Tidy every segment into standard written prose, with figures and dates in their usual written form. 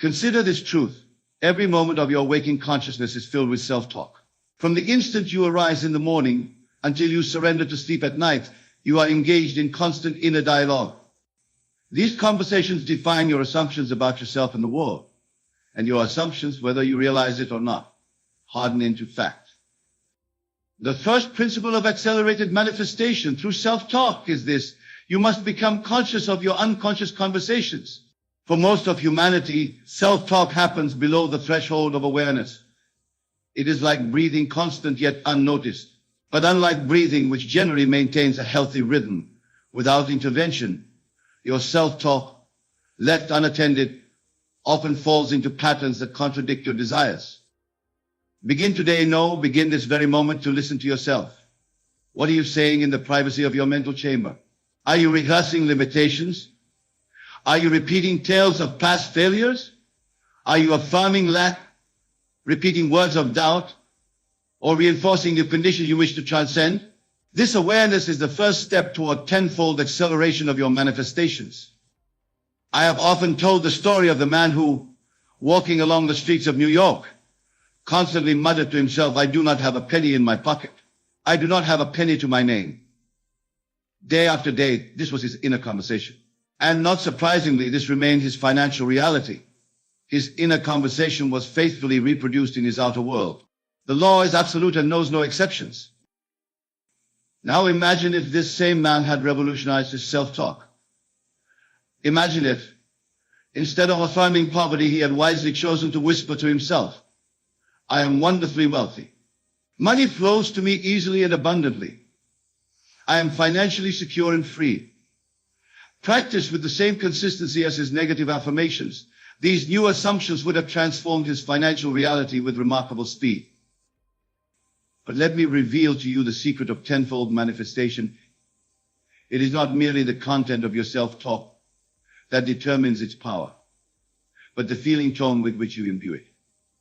Consider this truth. Every moment of your waking consciousness is filled with self-talk. From the instant you arise in the morning until you surrender to sleep at night, you are engaged in constant inner dialogue. These conversations define your assumptions about yourself and the world, and your assumptions, whether you realize it or not, harden into fact. The first principle of accelerated manifestation through self-talk is this: you must become conscious of your unconscious conversations. For most of humanity, self-talk happens below the threshold of awareness. It is like breathing, constant yet unnoticed. But unlike breathing, which generally maintains a healthy rhythm without intervention, your self-talk, left unattended, often falls into patterns that contradict your desires. Begin today, begin this very moment to listen to yourself. What are you saying in the privacy of your mental chamber? Are you rehearsing limitations? Are you repeating tales of past failures? Are you affirming lack, repeating words of doubt, or reinforcing the condition you wish to transcend? This awareness is the first step toward tenfold acceleration of your manifestations. I have often told the story of the man who, walking along the streets of New York, constantly muttered to himself, "I do not have a penny in my pocket. I do not have a penny to my name." Day after day, this was his inner conversation. And not surprisingly, this remained his financial reality. His inner conversation was faithfully reproduced in his outer world. The law is absolute and knows no exceptions. Now imagine if this same man had revolutionized his self-talk. Imagine if, instead of affirming poverty, he had wisely chosen to whisper to himself, "I am wonderfully wealthy. Money flows to me easily and abundantly. I am financially secure and free." Practiced with the same consistency as his negative affirmations, these new assumptions would have transformed his financial reality with remarkable speed. But let me reveal to you the secret of tenfold manifestation. It is not merely the content of your self-talk that determines its power, but the feeling tone with which you imbue it.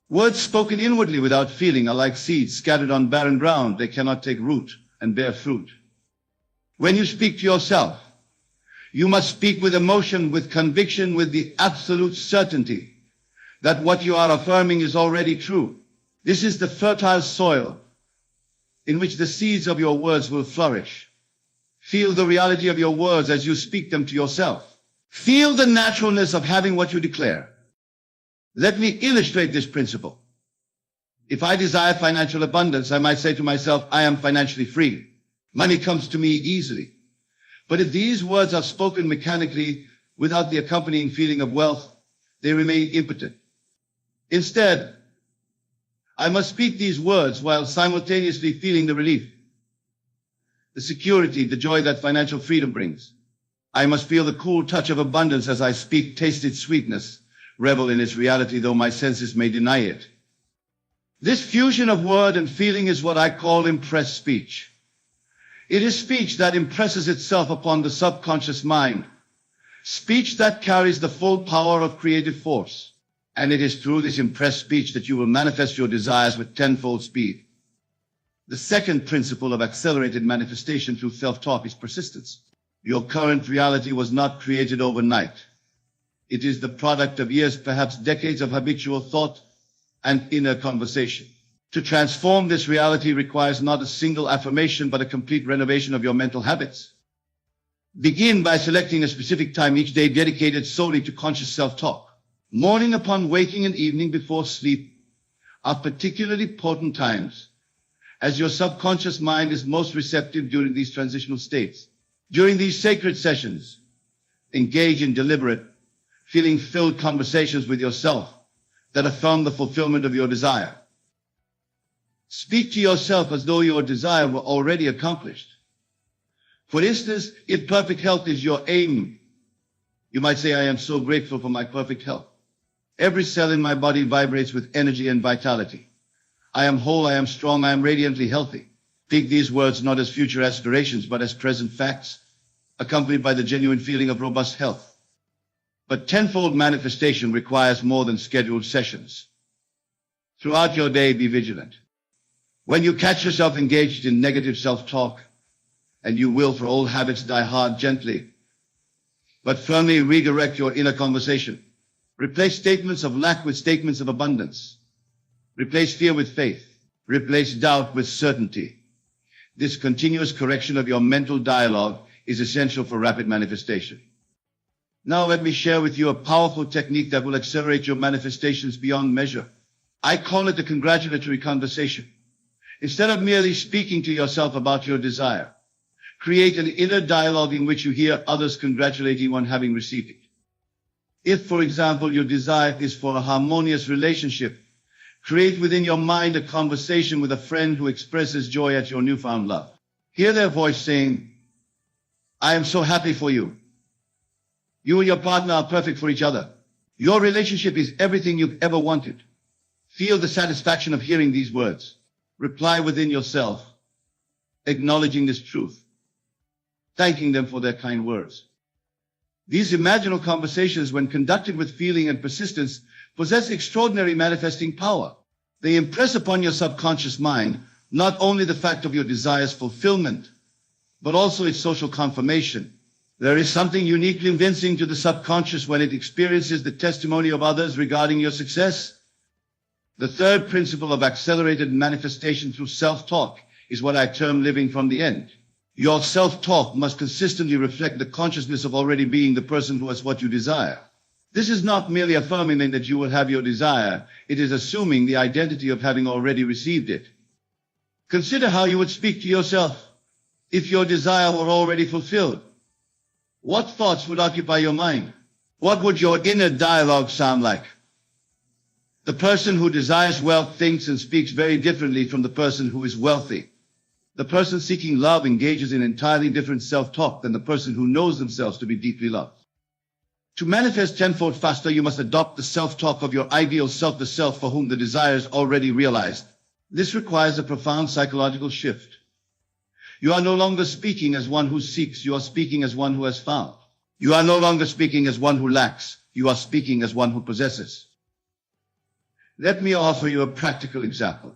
Words spoken inwardly without feeling are like seeds scattered on barren ground. They cannot take root and bear fruit. When you speak to yourself, you must speak with emotion, with conviction, with the absolute certainty that what you are affirming is already true. This is the fertile soil in which the seeds of your words will flourish. Feel the reality of your words as you speak them to yourself. Feel the naturalness of having what you declare. Let me illustrate this principle. If I desire financial abundance, I might say to myself, "I am financially free. Money comes to me easily." But if these words are spoken mechanically without the accompanying feeling of wealth, they remain impotent. Instead, I must speak these words while simultaneously feeling the relief, the security, the joy that financial freedom brings. I must feel the cool touch of abundance as I speak, taste its sweetness, revel in its reality, though my senses may deny it. This fusion of word and feeling is what I call impressed speech. It is speech that impresses itself upon the subconscious mind, speech that carries the full power of creative force. And it is through this impressed speech that you will manifest your desires with tenfold speed. The second principle of accelerated manifestation through self-talk is persistence. Your current reality was not created overnight. It is the product of years, perhaps decades of habitual thought and inner conversation. To transform this reality requires not a single affirmation, but a complete renovation of your mental habits. Begin by selecting a specific time each day dedicated solely to conscious self-talk. Morning upon waking and evening before sleep are particularly potent times, as your subconscious mind is most receptive during these transitional states. During these sacred sessions, engage in deliberate, feeling-filled conversations with yourself that affirm the fulfillment of your desire. Speak to yourself as though your desire were already accomplished. For instance, if perfect health is your aim, you might say, "I am so grateful for my perfect health. Every cell in my body vibrates with energy and vitality. I am whole, I am strong, I am radiantly healthy." Speak these words not as future aspirations, but as present facts, accompanied by the genuine feeling of robust health. But tenfold manifestation requires more than scheduled sessions. Throughout your day, be vigilant. When you catch yourself engaged in negative self-talk, and you will, for old habits, die hard, gently, but firmly redirect your inner conversation. Replace statements of lack with statements of abundance. Replace fear with faith. Replace doubt with certainty. This continuous correction of your mental dialogue is essential for rapid manifestation. Now let me share with you a powerful technique that will accelerate your manifestations beyond measure. I call it the congratulatory conversation. Instead of merely speaking to yourself about your desire, create an inner dialogue in which you hear others congratulate you on having received it. If, for example, your desire is for a harmonious relationship, create within your mind a conversation with a friend who expresses joy at your newfound love. Hear their voice saying, "I am so happy for you. You and your partner are perfect for each other. Your relationship is everything you've ever wanted." Feel the satisfaction of hearing these words. Reply within yourself, acknowledging this truth, thanking them for their kind words. These imaginal conversations, when conducted with feeling and persistence, possess extraordinary manifesting power. They impress upon your subconscious mind not only the fact of your desire's fulfillment, but also its social confirmation. There is something uniquely convincing to the subconscious when it experiences the testimony of others regarding your success. The third principle of accelerated manifestation through self-talk is what I term living from the end. Your self-talk must consistently reflect the consciousness of already being the person who has what you desire. This is not merely affirming that you will have your desire. It is assuming the identity of having already received it. Consider how you would speak to yourself if your desire were already fulfilled. What thoughts would occupy your mind? What would your inner dialogue sound like? The person who desires wealth thinks and speaks very differently from the person who is wealthy. The person seeking love engages in entirely different self-talk than the person who knows themselves to be deeply loved. To manifest tenfold faster, you must adopt the self-talk of your ideal self, the self for whom the desire is already realized. This requires a profound psychological shift. You are no longer speaking as one who seeks, you are speaking as one who has found. You are no longer speaking as one who lacks, you are speaking as one who possesses. Let me offer you a practical example.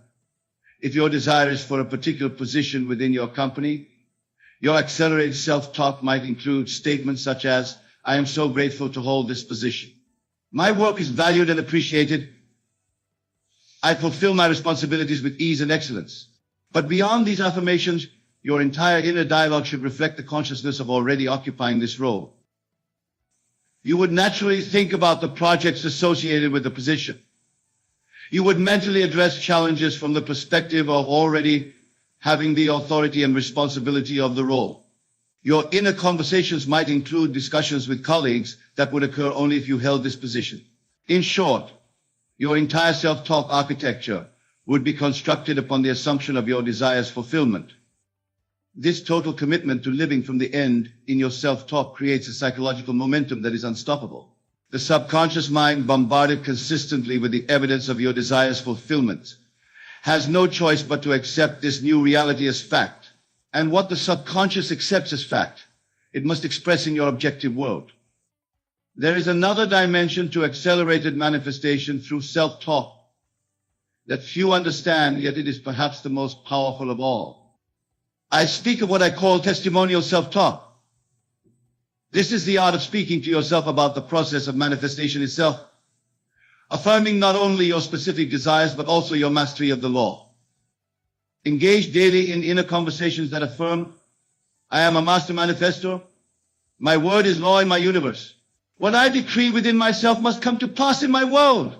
If your desire is for a particular position within your company, your accelerated self-talk might include statements such as, "I am so grateful to hold this position. My work is valued and appreciated. I fulfill my responsibilities with ease and excellence." But beyond these affirmations, your entire inner dialogue should reflect the consciousness of already occupying this role. You would naturally think about the projects associated with the position. You would mentally address challenges from the perspective of already having the authority and responsibility of the role. Your inner conversations might include discussions with colleagues that would occur only if you held this position. In short, your entire self-talk architecture would be constructed upon the assumption of your desire's fulfillment. This total commitment to living from the end in your self-talk creates a psychological momentum that is unstoppable. The subconscious mind, bombarded consistently with the evidence of your desire's fulfillment, has no choice but to accept this new reality as fact. And what the subconscious accepts as fact, it must express in your objective world. There is another dimension to accelerated manifestation through self-talk that few understand, yet it is perhaps the most powerful of all. I speak of what I call testimonial self-talk. This is the art of speaking to yourself about the process of manifestation itself, affirming not only your specific desires, but also your mastery of the law. Engage daily in inner conversations that affirm, "I am a master manifestor. My word is law in my universe. What I decree within myself must come to pass in my world.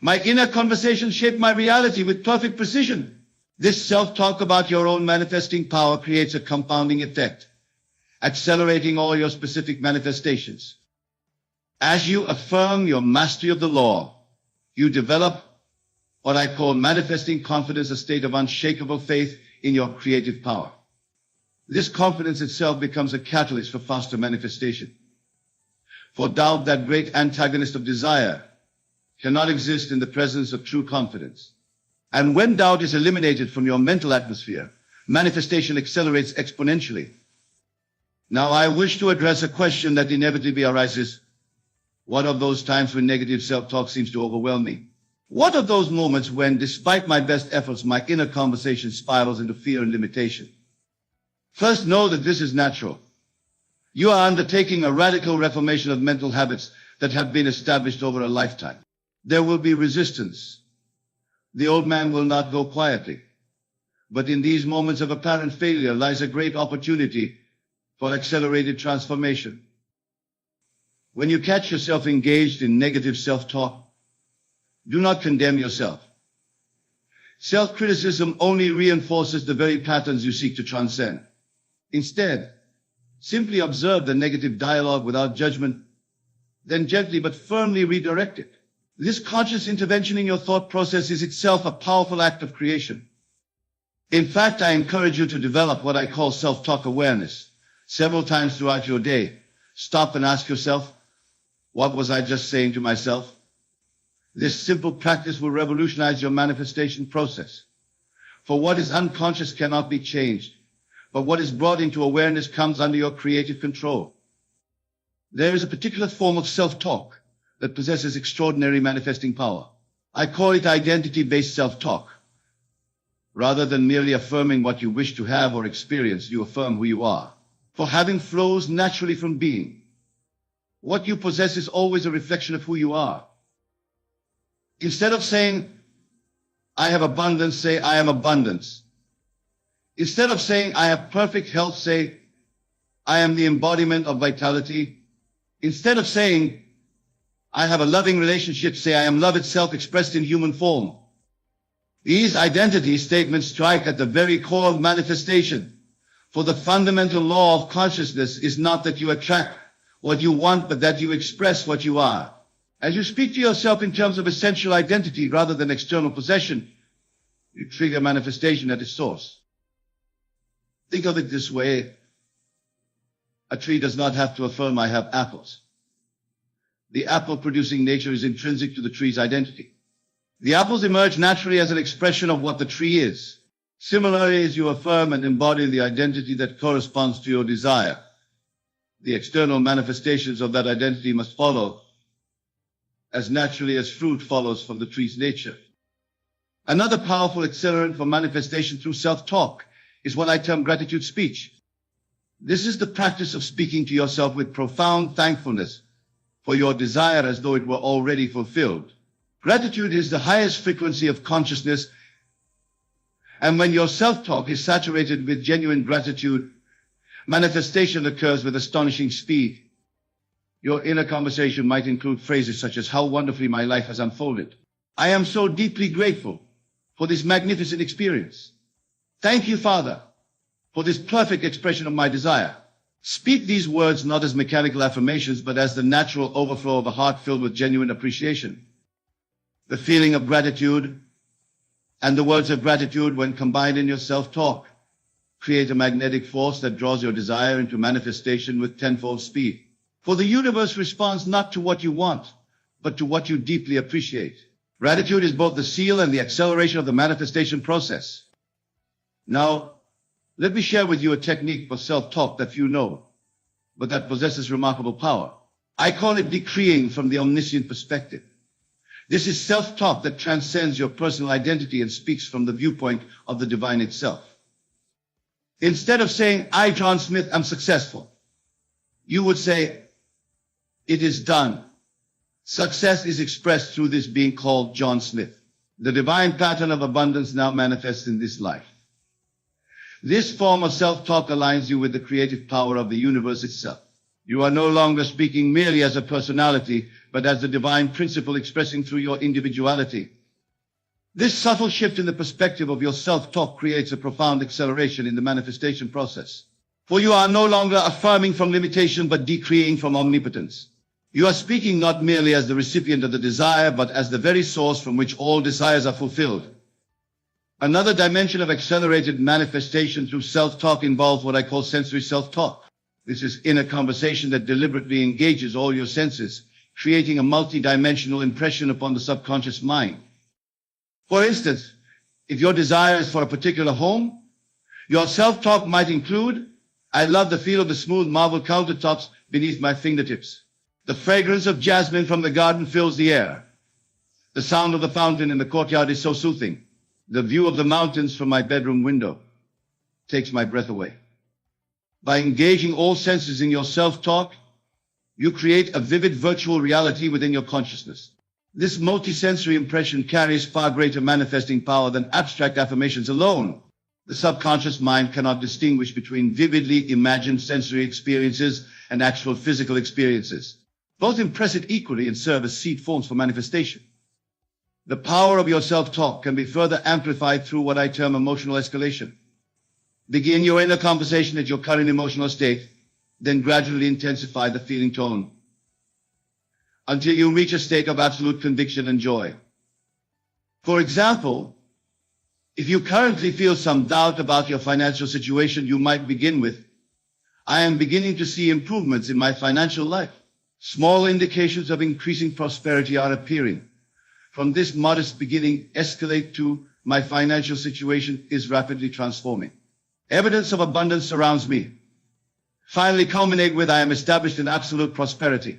My inner conversations shape my reality with perfect precision." This self-talk about your own manifesting power creates a compounding effect, accelerating all your specific manifestations. As you affirm your mastery of the law, you develop what I call manifesting confidence, a state of unshakable faith in your creative power. This confidence itself becomes a catalyst for faster manifestation. For doubt, that great antagonist of desire, cannot exist in the presence of true confidence. And when doubt is eliminated from your mental atmosphere, manifestation accelerates exponentially. Now, I wish to address a question that inevitably arises. What of those times when negative self-talk seems to overwhelm me? What of those moments when, despite my best efforts, my inner conversation spirals into fear and limitation? First, know that this is natural. You are undertaking a radical reformation of mental habits that have been established over a lifetime. There will be resistance. The old man will not go quietly. But in these moments of apparent failure lies a great opportunity for accelerated transformation. When you catch yourself engaged in negative self-talk, do not condemn yourself. Self-criticism only reinforces the very patterns you seek to transcend. Instead, simply observe the negative dialogue without judgment, then gently but firmly redirect it. This conscious intervention in your thought process is itself a powerful act of creation. In fact, I encourage you to develop what I call self-talk awareness. Several times throughout your day, stop and ask yourself, what was I just saying to myself? This simple practice will revolutionize your manifestation process. For what is unconscious cannot be changed, but what is brought into awareness comes under your creative control. There is a particular form of self-talk that possesses extraordinary manifesting power. I call it identity-based self-talk. Rather than merely affirming what you wish to have or experience, you affirm who you are. For having flows naturally from being. What you possess is always a reflection of who you are. Instead of saying, I have abundance, say, I am abundance. Instead of saying, I have perfect health, say, I am the embodiment of vitality. Instead of saying, I have a loving relationship, say, I am love itself expressed in human form. These identity statements strike at the very core of manifestation. For the fundamental law of consciousness is not that you attract what you want, but that you express what you are. As you speak to yourself in terms of essential identity rather than external possession, you trigger manifestation at its source. Think of it this way. A tree does not have to affirm I have apples. The apple-producing nature is intrinsic to the tree's identity. The apples emerge naturally as an expression of what the tree is. Similarly, as you affirm and embody the identity that corresponds to your desire, the external manifestations of that identity must follow as naturally as fruit follows from the tree's nature. Another powerful accelerant for manifestation through self-talk is what I term gratitude speech. This is the practice of speaking to yourself with profound thankfulness for your desire as though it were already fulfilled. Gratitude is the highest frequency of consciousness, and when your self-talk is saturated with genuine gratitude, manifestation occurs with astonishing speed. Your inner conversation might include phrases such as, how wonderfully my life has unfolded. I am so deeply grateful for this magnificent experience. Thank you, Father, for this perfect expression of my desire. Speak these words not as mechanical affirmations, but as the natural overflow of a heart filled with genuine appreciation. The feeling of gratitude and the words of gratitude, when combined in your self-talk, create a magnetic force that draws your desire into manifestation with tenfold speed. For the universe responds not to what you want, but to what you deeply appreciate. Gratitude is both the seal and the acceleration of the manifestation process. Now, let me share with you a technique for self-talk that few know, but that possesses remarkable power. I call it decreeing from the omniscient perspective. This is self-talk that transcends your personal identity and speaks from the viewpoint of the divine itself. Instead of saying, I, John Smith, am successful, you would say, it is done. Success is expressed through this being called John Smith. The divine pattern of abundance now manifests in this life. This form of self-talk aligns you with the creative power of the universe itself. You are no longer speaking merely as a personality, but as the divine principle expressing through your individuality. This subtle shift in the perspective of your self-talk creates a profound acceleration in the manifestation process. For you are no longer affirming from limitation, but decreeing from omnipotence. You are speaking not merely as the recipient of the desire, but as the very source from which all desires are fulfilled. Another dimension of accelerated manifestation through self-talk involves what I call sensory self-talk. This is inner conversation that deliberately engages all your senses, creating a multi-dimensional impression upon the subconscious mind. For instance, if your desire is for a particular home, your self-talk might include, I love the feel of the smooth marble countertops beneath my fingertips. The fragrance of jasmine from the garden fills the air. The sound of the fountain in the courtyard is so soothing. The view of the mountains from my bedroom window takes my breath away. By engaging all senses in your self-talk, You create a vivid virtual reality within your consciousness. This multisensory impression carries far greater manifesting power than abstract affirmations alone. The subconscious mind cannot distinguish between vividly imagined sensory experiences and actual physical experiences. Both impress it equally and serve as seed forms for manifestation. The power of your self-talk can be further amplified through what I term emotional escalation. Begin your inner conversation at your current emotional state, then gradually intensify the feeling tone until you reach a state of absolute conviction and joy. For example, if you currently feel some doubt about your financial situation, you might begin with, I am beginning to see improvements in my financial life. Small indications of increasing prosperity are appearing. From this modest beginning, escalate to, my financial situation is rapidly transforming. Evidence of abundance surrounds me. Finally, culminate with, I am established in absolute prosperity.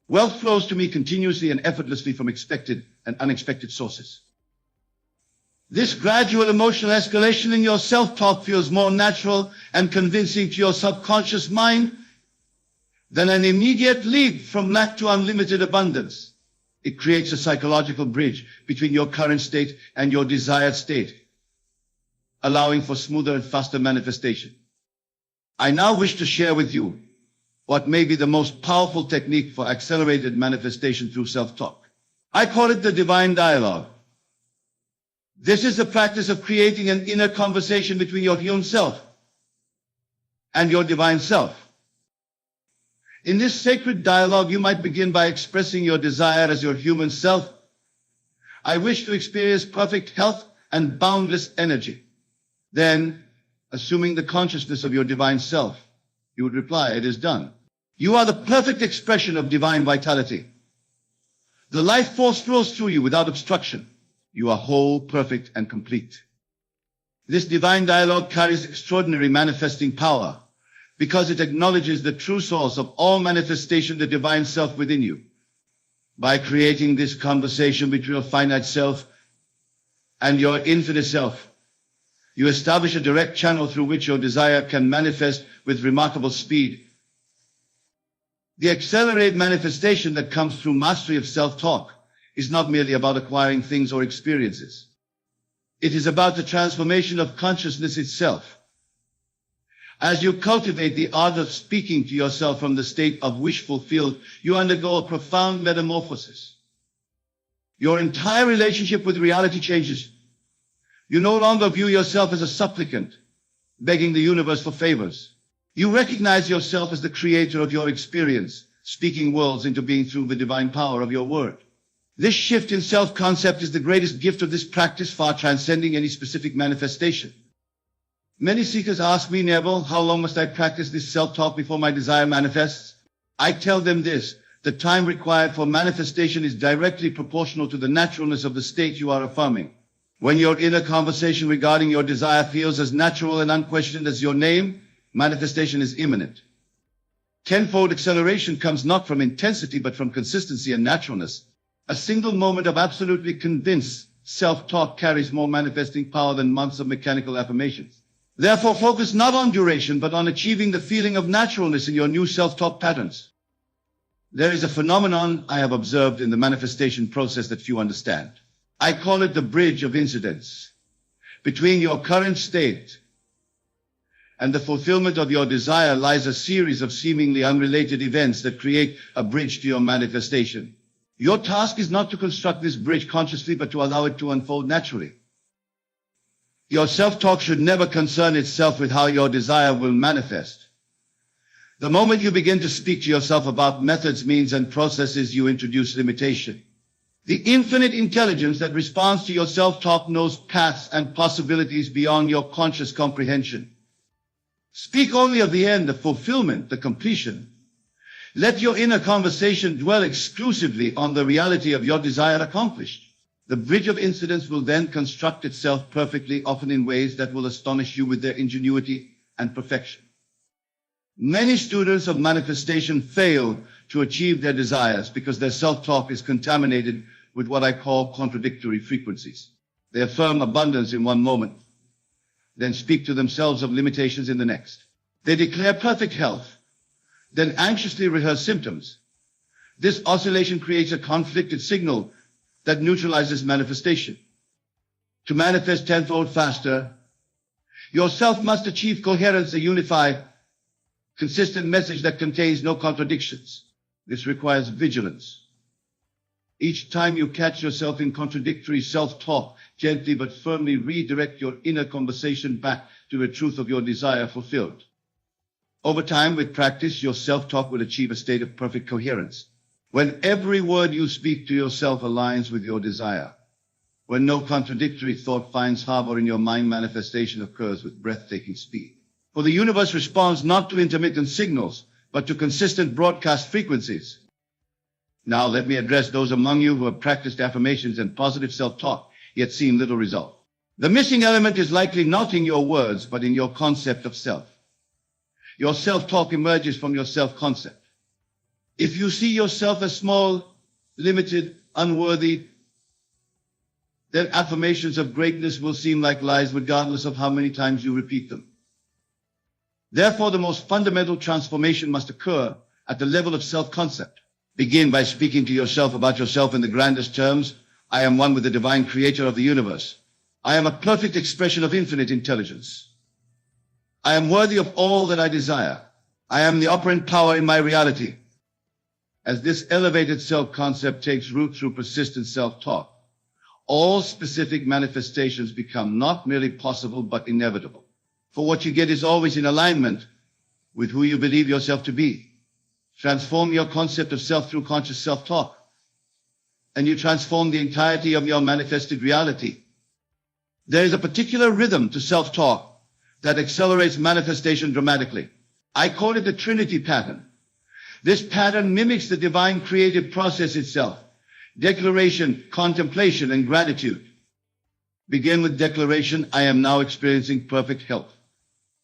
Wealth flows to me continuously and effortlessly from expected and unexpected sources. This gradual emotional escalation in your self-talk feels more natural and convincing to your subconscious mind than an immediate leap from lack to unlimited abundance. It creates a psychological bridge between your current state and your desired state, allowing for smoother and faster manifestation. I now wish to share with you what may be the most powerful technique for accelerated manifestation through self-talk. I call it the divine dialogue. This is the practice of creating an inner conversation between your human self and your divine self. In this sacred dialogue, you might begin by expressing your desire as your human self. I wish to experience perfect health and boundless energy. Then, assuming the consciousness of your divine self, you would reply, it is done. You are the perfect expression of divine vitality. The life force flows through you without obstruction. You are whole, perfect, and complete. This divine dialogue carries extraordinary manifesting power because it acknowledges the true source of all manifestation, the divine self within you. By creating this conversation between your finite self and your infinite self, you establish a direct channel through which your desire can manifest with remarkable speed. The accelerated manifestation that comes through mastery of self-talk is not merely about acquiring things or experiences. It is about the transformation of consciousness itself. As you cultivate the art of speaking to yourself from the state of wish fulfilled, you undergo a profound metamorphosis. Your entire relationship with reality changes. You no longer view yourself as a supplicant, begging the universe for favors. You recognize yourself as the creator of your experience, speaking worlds into being through the divine power of your word. This shift in self-concept is the greatest gift of this practice, far transcending any specific manifestation. Many seekers ask me, Neville, how long must I practice this self-talk before my desire manifests? I tell them this, the time required for manifestation is directly proportional to the naturalness of the state you are affirming. When your inner conversation regarding your desire feels as natural and unquestioned as your name, manifestation is imminent. Tenfold acceleration comes not from intensity but from consistency and naturalness. A single moment of absolutely convinced self-talk carries more manifesting power than months of mechanical affirmations. Therefore, focus not on duration but on achieving the feeling of naturalness in your new self-talk patterns. There is a phenomenon I have observed in the manifestation process that few understand. I call it the bridge of incidents. Between your current state and the fulfillment of your desire lies a series of seemingly unrelated events that create a bridge to your manifestation. Your task is not to construct this bridge consciously, but to allow it to unfold naturally. Your self-talk should never concern itself with how your desire will manifest. The moment you begin to speak to yourself about methods, means, and processes, you introduce limitation. The infinite intelligence that responds to your self-talk knows paths and possibilities beyond your conscious comprehension. Speak only of the end, the fulfillment, the completion. Let your inner conversation dwell exclusively on the reality of your desire accomplished. The bridge of incidents will then construct itself perfectly, often in ways that will astonish you with their ingenuity and perfection. Many students of manifestation fail to achieve their desires because their self-talk is contaminated with what I call contradictory frequencies. They affirm abundance in one moment, then speak to themselves of limitations in the next. They declare perfect health, then anxiously rehearse symptoms. This oscillation creates a conflicted signal that neutralizes manifestation. To manifest tenfold faster, yourself must achieve coherence, a unified, consistent message that contains no contradictions. This requires vigilance. Each time you catch yourself in contradictory self-talk, gently but firmly redirect your inner conversation back to the truth of your desire fulfilled. Over time, with practice, your self-talk will achieve a state of perfect coherence. When every word you speak to yourself aligns with your desire, when no contradictory thought finds harbor in your mind, manifestation occurs with breathtaking speed. For the universe responds not to intermittent signals, but to consistent broadcast frequencies. Now let me address those among you who have practiced affirmations and positive self-talk, yet seen little result. The missing element is likely not in your words, but in your concept of self. Your self-talk emerges from your self-concept. If you see yourself as small, limited, unworthy, then affirmations of greatness will seem like lies regardless of how many times you repeat them. Therefore, the most fundamental transformation must occur at the level of self-concept. Begin by speaking to yourself about yourself in the grandest terms. I am one with the divine creator of the universe. I am a perfect expression of infinite intelligence. I am worthy of all that I desire. I am the operant power in my reality. As this elevated self-concept takes root through persistent self-talk, all specific manifestations become not merely possible, but inevitable. For what you get is always in alignment with who you believe yourself to be. Transform your concept of self through conscious self-talk, and you transform the entirety of your manifested reality. There is a particular rhythm to self-talk that accelerates manifestation dramatically. I call it the Trinity pattern. This pattern mimics the divine creative process itself: declaration, contemplation, and gratitude. Begin with declaration: I am now experiencing perfect health.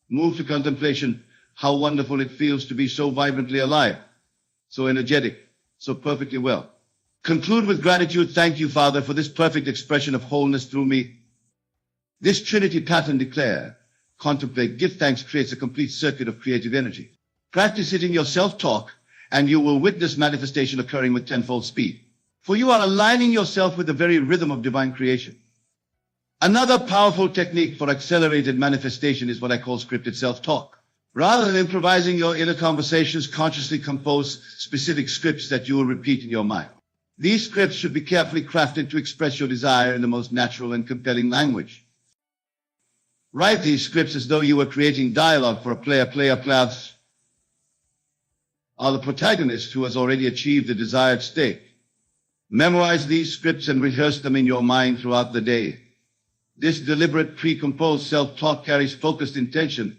Move to contemplation: how wonderful it feels to be so vibrantly alive, so energetic, so perfectly well. Conclude with gratitude: thank you, Father, for this perfect expression of wholeness through me. This Trinity pattern: declare, contemplate, give thanks, creates a complete circuit of creative energy. Practice it in your self-talk, and you will witness manifestation occurring with tenfold speed. For you are aligning yourself with the very rhythm of divine creation. Another powerful technique for accelerated manifestation is what I call scripted self-talk. Rather than improvising your inner conversations, consciously compose specific scripts that you will repeat in your mind. These scripts should be carefully crafted to express your desire in the most natural and compelling language. Write these scripts as though you were creating dialogue for a player. Players are the protagonist who has already achieved the desired state. Memorize these scripts and rehearse them in your mind throughout the day. This deliberate, pre-composed self-talk carries focused intention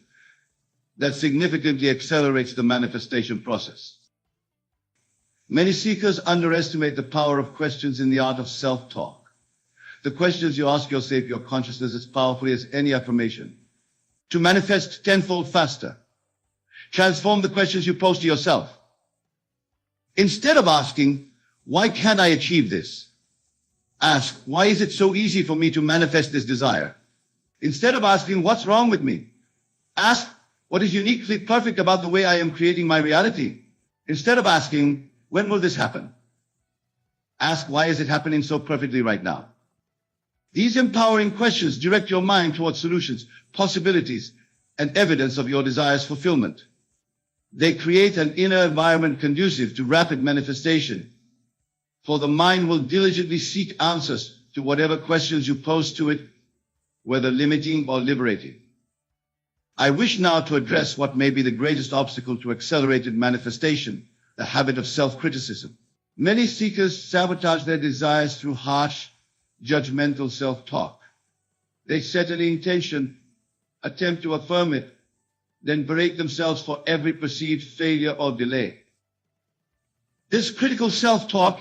that significantly accelerates the manifestation process. Many seekers underestimate the power of questions in the art of self-talk. The questions you ask yourself, your consciousness, as powerfully as any affirmation. To manifest tenfold faster, transform the questions you pose to yourself. Instead of asking, why can't I achieve this? Ask, why is it so easy for me to manifest this desire? Instead of asking, what's wrong with me? Ask, what is uniquely perfect about the way I am creating my reality? Instead of asking, when will this happen? Ask, why is it happening so perfectly right now? These empowering questions direct your mind towards solutions, possibilities, and evidence of your desire's fulfillment. They create an inner environment conducive to rapid manifestation, for the mind will diligently seek answers to whatever questions you pose to it, whether limiting or liberating. I wish now to address what may be the greatest obstacle to accelerated manifestation: the habit of self-criticism. Many seekers sabotage their desires through harsh, judgmental self-talk. They set an intention, attempt to affirm it, then berate themselves for every perceived failure or delay. This critical self-talk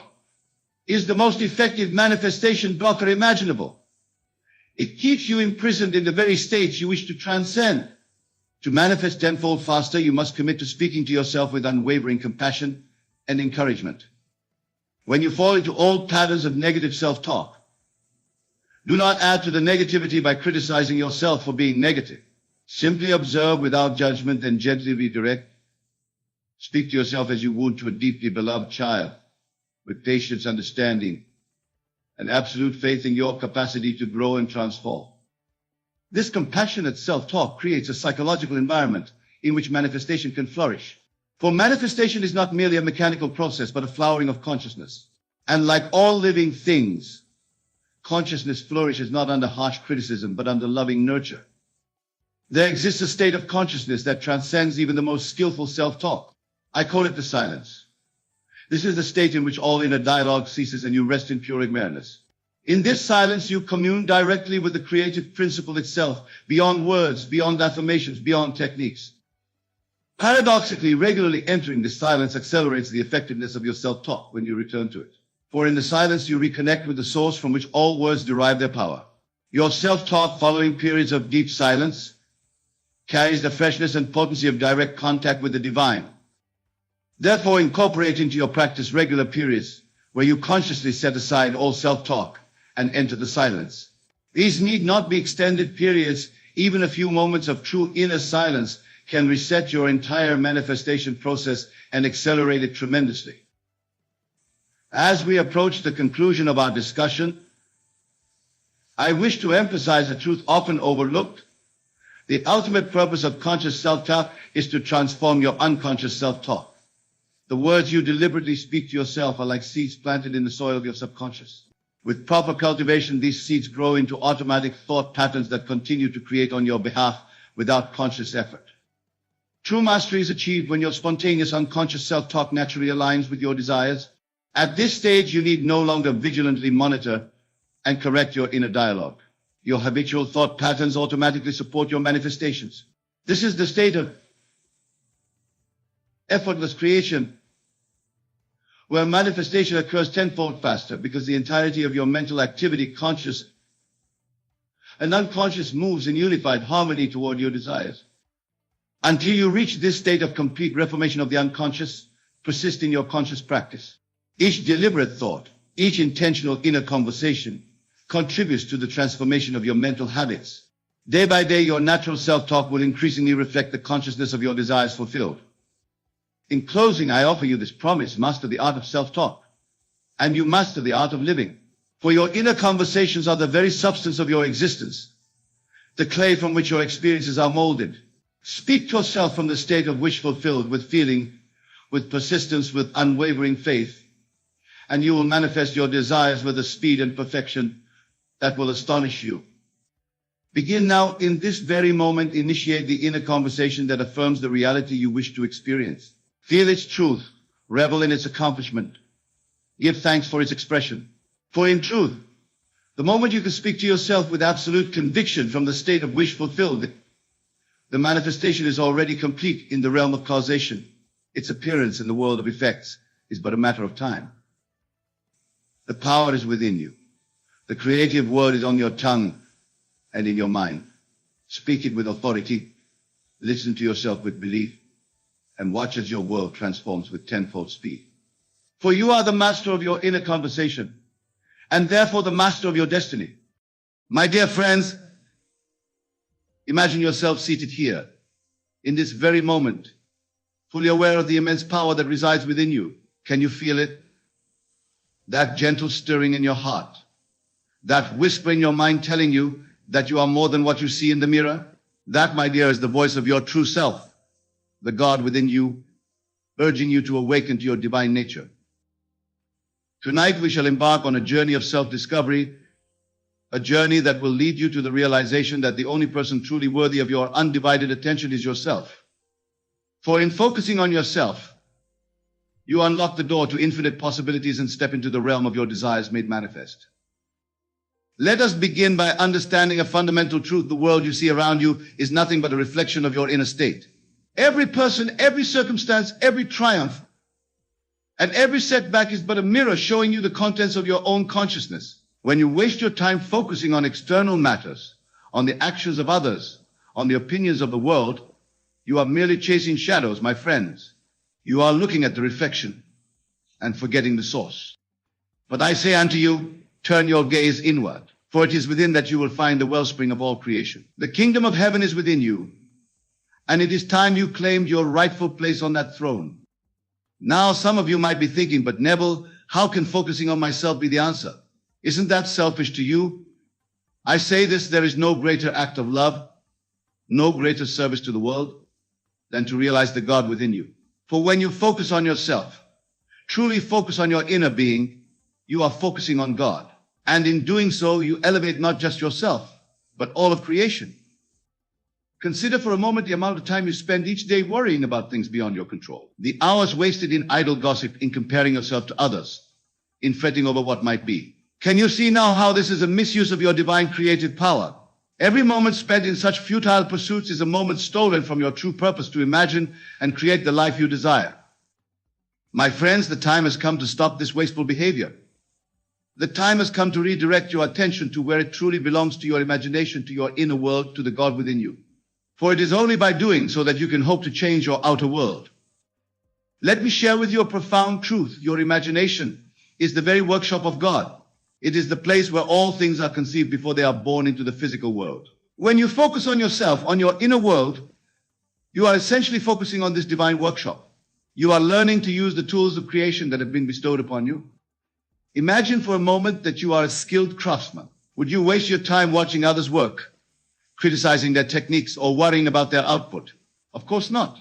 is the most effective manifestation blocker imaginable. It keeps you imprisoned in the very states you wish to transcend. To manifest tenfold faster, you must commit to speaking to yourself with unwavering compassion and encouragement. When you fall into old patterns of negative self-talk, do not add to the negativity by criticizing yourself for being negative. Simply observe without judgment and gently redirect. Speak to yourself as you would to a deeply beloved child. with patience, understanding, and absolute faith in your capacity to grow and transform. This compassionate self-talk creates a psychological environment in which manifestation can flourish. For manifestation is not merely a mechanical process, but a flowering of consciousness. And like all living things, consciousness flourishes not under harsh criticism, but under loving nurture. There exists a state of consciousness that transcends even the most skillful self-talk. I call it the silence. This is the state in which all inner dialogue ceases and you rest in pure awareness. In this silence, you commune directly with the creative principle itself, beyond words, beyond affirmations, beyond techniques. Paradoxically, regularly entering this silence accelerates the effectiveness of your self-talk when you return to it. For in the silence, you reconnect with the source from which all words derive their power. Your self-talk, following periods of deep silence, carries the freshness and potency of direct contact with the divine. Therefore, incorporate into your practice regular periods where you consciously set aside all self-talk and enter the silence. These need not be extended periods. Even a few moments of true inner silence can reset your entire manifestation process and accelerate it tremendously. As we approach the conclusion of our discussion, I wish to emphasize a truth often overlooked. The ultimate purpose of conscious self-talk is to transform your unconscious self-talk. The words you deliberately speak to yourself are like seeds planted in the soil of your subconscious. With proper cultivation, these seeds grow into automatic thought patterns that continue to create on your behalf without conscious effort. True mastery is achieved when your spontaneous unconscious self-talk naturally aligns with your desires. At this stage, you need no longer vigilantly monitor and correct your inner dialogue. Your habitual thought patterns automatically support your manifestations. This is the state of effortless creation, where manifestation occurs tenfold faster because the entirety of your mental activity, conscious and unconscious, moves in unified harmony toward your desires. Until you reach this state of complete reformation of the unconscious, persist in your conscious practice. Each deliberate thought, each intentional inner conversation contributes to the transformation of your mental habits. Day by day, your natural self-talk will increasingly reflect the consciousness of your desires fulfilled. In closing, I offer you this promise: master the art of self-talk, and you master the art of living. For your inner conversations are the very substance of your existence, the clay from which your experiences are molded. Speak to yourself from the state of wish fulfilled, with feeling, with persistence, with unwavering faith, and you will manifest your desires with a speed and perfection that will astonish you. Begin now, in this very moment. Initiate the inner conversation that affirms the reality you wish to experience. Feel its truth, revel in its accomplishment, give thanks for its expression. For in truth, the moment you can speak to yourself with absolute conviction from the state of wish fulfilled, the manifestation is already complete in the realm of causation. Its appearance in the world of effects is but a matter of time. The power is within you. The creative word is on your tongue and in your mind. Speak it with authority. Listen to yourself with belief, and watch as your world transforms with tenfold speed. For you are the master of your inner conversation, and therefore the master of your destiny. My dear friends, imagine yourself seated here, in this very moment, fully aware of the immense power that resides within you. Can you feel it? That gentle stirring in your heart, that whisper in your mind telling you that you are more than what you see in the mirror. That, my dear, is the voice of your true self, the God within you, urging you to awaken to your divine nature. Tonight we shall embark on a journey of self-discovery, a journey that will lead you to the realization that the only person truly worthy of your undivided attention is yourself. For in focusing on yourself, you unlock the door to infinite possibilities and step into the realm of your desires made manifest. Let us begin by understanding a fundamental truth. The world you see around you is nothing but a reflection of your inner state. Every person, every circumstance, every triumph, and every setback is but a mirror showing you the contents of your own consciousness. When you waste your time focusing on external matters, on the actions of others, on the opinions of the world, you are merely chasing shadows, my friends. You are looking at the reflection and forgetting the source. But I say unto you, turn your gaze inward, for it is within that you will find the wellspring of all creation. The kingdom of heaven is within you, and it is time you claimed your rightful place on that throne. Now some of you might be thinking, but Neville, How can focusing on myself be the answer? Isn't that selfish to you? I say this, there is no greater act of love, no greater service to the world than to realize the God within you. For when you focus on yourself, truly focus on your inner being, you are focusing on God. And in doing so, you elevate not just yourself, but all of creation. Consider for a moment the amount of time you spend each day worrying about things beyond your control. The hours wasted in idle gossip, in comparing yourself to others, in fretting over what might be. Can you see now how this is a misuse of your divine creative power? Every moment spent in such futile pursuits is a moment stolen from your true purpose to imagine and create the life you desire. My friends, the time has come to stop this wasteful behavior. The time has come to redirect your attention to where it truly belongs, to your imagination, to your inner world, to the God within you. For it is only by doing so that you can hope to change your outer world. Let me share with you a profound truth. Your imagination is the very workshop of God. It is the place where all things are conceived before they are born into the physical world. When you focus on yourself, on your inner world, you are essentially focusing on this divine workshop. You are learning to use the tools of creation that have been bestowed upon you. Imagine for a moment that you are a skilled craftsman. Would you waste your time watching others work, criticizing their techniques, or worrying about their output? Of course not.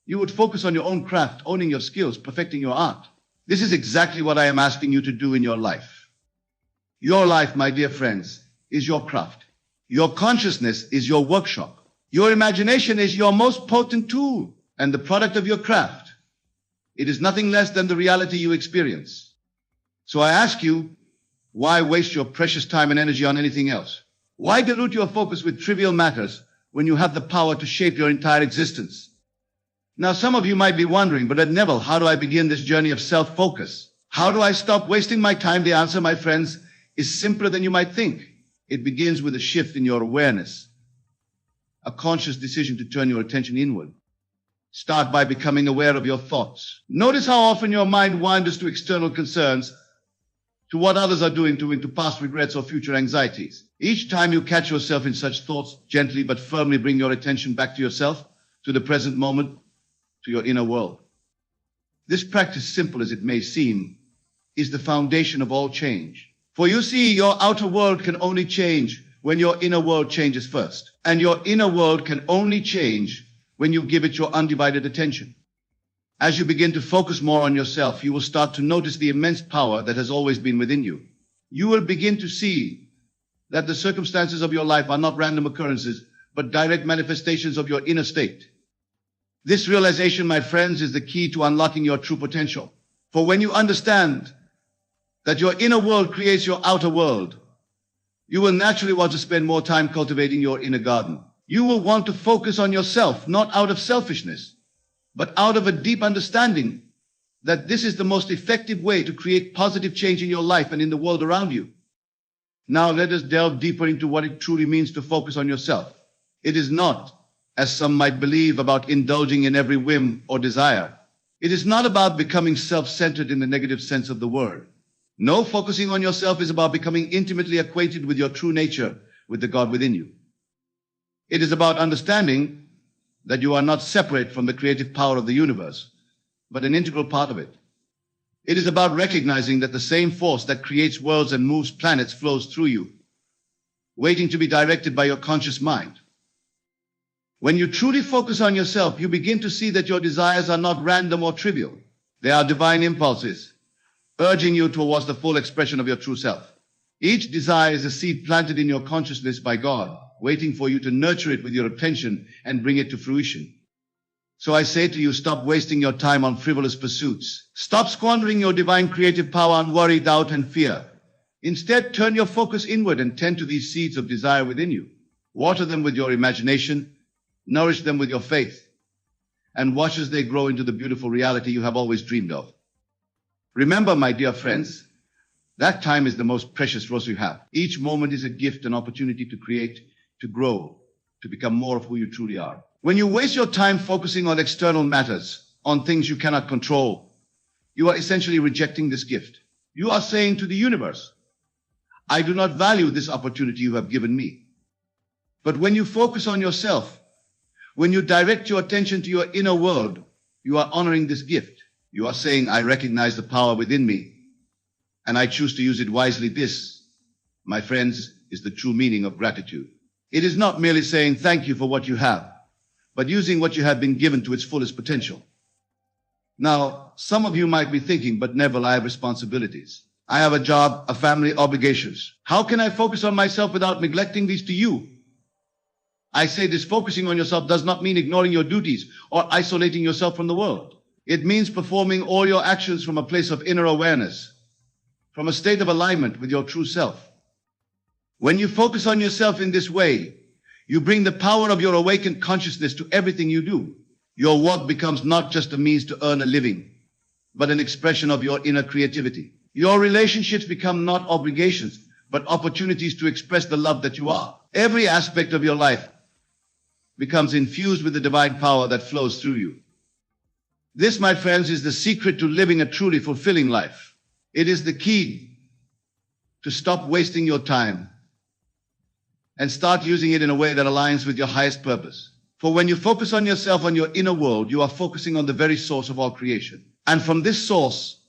You would focus on your own craft, owning your skills, perfecting your art. This is exactly what I am asking you to do in your life. Your life, my dear friends, is your craft. Your consciousness is your workshop. Your imagination is your most potent tool and the product of your craft. It is nothing less than the reality you experience. So I ask you, why waste your precious time and energy on anything else? Why dilute your focus with trivial matters when you have the power to shape your entire existence? Now, some of you might be wondering, but Neville, how do I begin this journey of self-focus? How do I stop wasting my time? The answer, my friends, is simpler than you might think. It begins with a shift in your awareness, a conscious decision to turn your attention inward. Start by becoming aware of your thoughts. Notice how often your mind wanders to external concerns, to what others are doing, to past regrets or future anxieties. Each time you catch yourself in such thoughts, gently but firmly bring your attention back to yourself, to the present moment, to your inner world. This practice, simple as it may seem, is the foundation of all change. For you see, your outer world can only change when your inner world changes first. And your inner world can only change when you give it your undivided attention. As you begin to focus more on yourself, you will start to notice the immense power that has always been within you. You will begin to see that the circumstances of your life are not random occurrences, but direct manifestations of your inner state. This realization, my friends, is the key to unlocking your true potential. For when you understand that your inner world creates your outer world, you will naturally want to spend more time cultivating your inner garden. You will want to focus on yourself, not out of selfishness, but out of a deep understanding that this is the most effective way to create positive change in your life and in the world around you. Now let us delve deeper into what it truly means to focus on yourself. It is not, as some might believe, about indulging in every whim or desire. It is not about becoming self-centered in the negative sense of the word. No, focusing on yourself is about becoming intimately acquainted with your true nature, with the God within you. It is about understanding that you are not separate from the creative power of the universe, but an integral part of it. It is about recognizing that the same force that creates worlds and moves planets flows through you, waiting to be directed by your conscious mind. When you truly focus on yourself, you begin to see that your desires are not random or trivial. They are divine impulses, urging you towards the full expression of your true self. Each desire is a seed planted in your consciousness by God, waiting for you to nurture it with your attention and bring it to fruition. So I say to you, stop wasting your time on frivolous pursuits. Stop squandering your divine creative power on worry, doubt, and fear. Instead, turn your focus inward and tend to these seeds of desire within you. Water them with your imagination, nourish them with your faith, and watch as they grow into the beautiful reality you have always dreamed of. Remember, my dear friends, that time is the most precious resource you have. Each moment is a gift, an opportunity to create, to grow, to become more of who you truly are. When you waste your time focusing on external matters, on things you cannot control, you are essentially rejecting this gift. You are saying to the universe, I do not value this opportunity you have given me. But when you focus on yourself, when you direct your attention to your inner world, you are honoring this gift. You are saying, I recognize the power within me, and I choose to use it wisely. This, my friends, is the true meaning of gratitude. It is not merely saying thank you for what you have, but using what you have been given to its fullest potential. Now, some of you might be thinking, but Neville, I have responsibilities. I have a job, a family, obligations. How can I focus on myself without neglecting these to you? I say this: focusing on yourself does not mean ignoring your duties or isolating yourself from the world. It means performing all your actions from a place of inner awareness, from a state of alignment with your true self. When you focus on yourself in this way, you bring the power of your awakened consciousness to everything you do. Your work becomes not just a means to earn a living, but an expression of your inner creativity. Your relationships become not obligations, but opportunities to express the love that you are. Every aspect of your life becomes infused with the divine power that flows through you. This, my friends, is the secret to living a truly fulfilling life. It is the key to stop wasting your time and start using it in a way that aligns with your highest purpose. For when you focus on yourself, on your inner world, you are focusing on the very source of all creation. And from this source,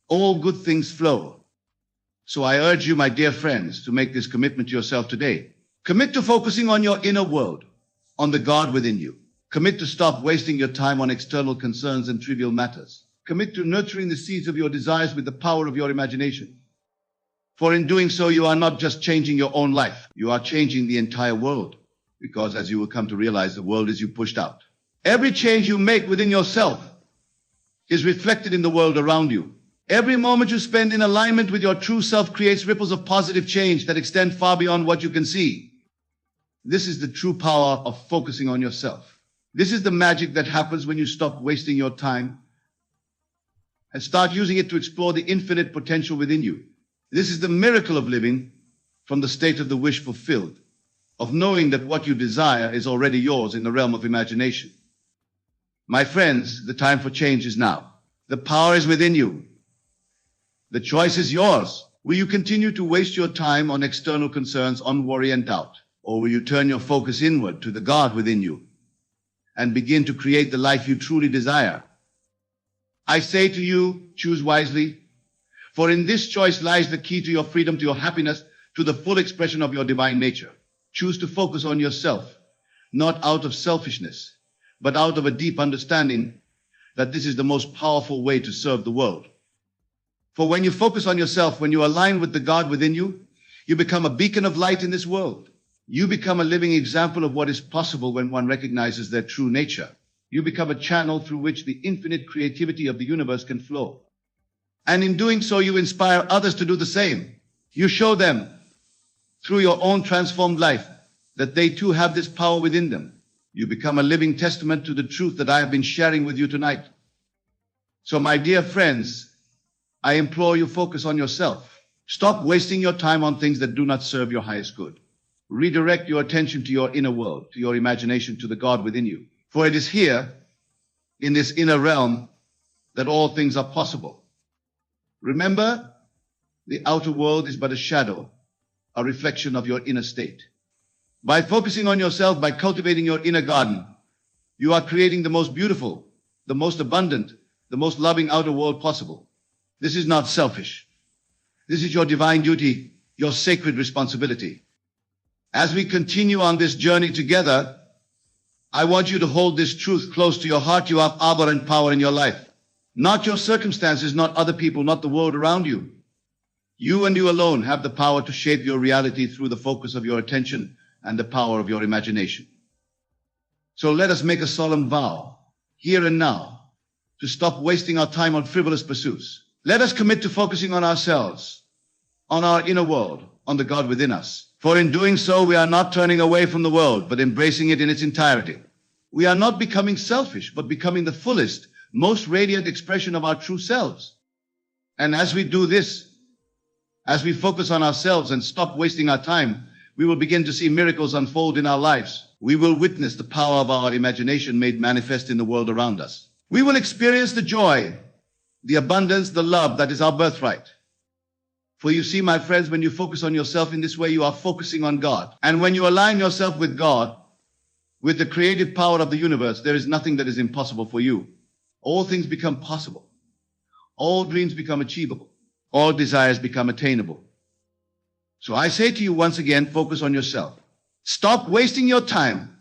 all good things flow. So I urge you, my dear friends, to make this commitment to yourself today. Commit to focusing on your inner world, on the God within you. Commit to stop wasting your time on external concerns and trivial matters. Commit to nurturing the seeds of your desires with the power of your imagination. For in doing so, you are not just changing your own life, you are changing the entire world. Because as you will come to realize, the world is you pushed out. Every change you make within yourself is reflected in the world around you. Every moment you spend in alignment with your true self creates ripples of positive change that extend far beyond what you can see. This is the true power of focusing on yourself. This is the magic that happens when you stop wasting your time and start using it to explore the infinite potential within you. This is the miracle of living from the state of the wish fulfilled, of knowing that what you desire is already yours in the realm of imagination. My friends, the time for change is now. The power is within you. The choice is yours. Will you continue to waste your time on external concerns, on worry and doubt? Or will you turn your focus inward to the God within you and begin to create the life you truly desire? I say to you, choose wisely, for in this choice lies the key to your freedom, to your happiness, to the full expression of your divine nature. Choose to focus on yourself, not out of selfishness, but out of a deep understanding that this is the most powerful way to serve the world. For when you focus on yourself, when you align with the God within you, you become a beacon of light in this world. You become a living example of what is possible when one recognizes their true nature. You become a channel through which the infinite creativity of the universe can flow. And in doing so, you inspire others to do the same. You show them, through your own transformed life, that they too have this power within them. You become a living testament to the truth that I have been sharing with you tonight. So, my dear friends, I implore you, focus on yourself. Stop wasting your time on things that do not serve your highest good. Redirect your attention to your inner world, to your imagination, to the God within you. For it is here, in this inner realm, that all things are possible. Remember, the outer world is but a shadow, a reflection of your inner state. By focusing on yourself, by cultivating your inner garden, you are creating the most beautiful, the most abundant, the most loving outer world possible. This is not selfish. This is your divine duty, your sacred responsibility. As we continue on this journey together, I want you to hold this truth close to your heart. You have power and power in your life. Not your circumstances, not other people, not the world around you. You and you alone have the power to shape your reality through the focus of your attention and the power of your imagination. So let us make a solemn vow, here and now, to stop wasting our time on frivolous pursuits. Let us commit to focusing on ourselves, on our inner world, on the God within us. For in doing so, we are not turning away from the world, but embracing it in its entirety. We are not becoming selfish, but becoming the fullest, most radiant expression of our true selves. And as we do this, as we focus on ourselves and stop wasting our time, we will begin to see miracles unfold in our lives. We will witness the power of our imagination made manifest in the world around us. We will experience the joy, the abundance, the love that is our birthright. For you see, my friends, when you focus on yourself in this way, you are focusing on God. And when you align yourself with God, with the creative power of the universe, there is nothing that is impossible for you. All things become possible. All dreams become achievable. all desires become attainable. So I say to you once again, focus on yourself. Stop wasting your time.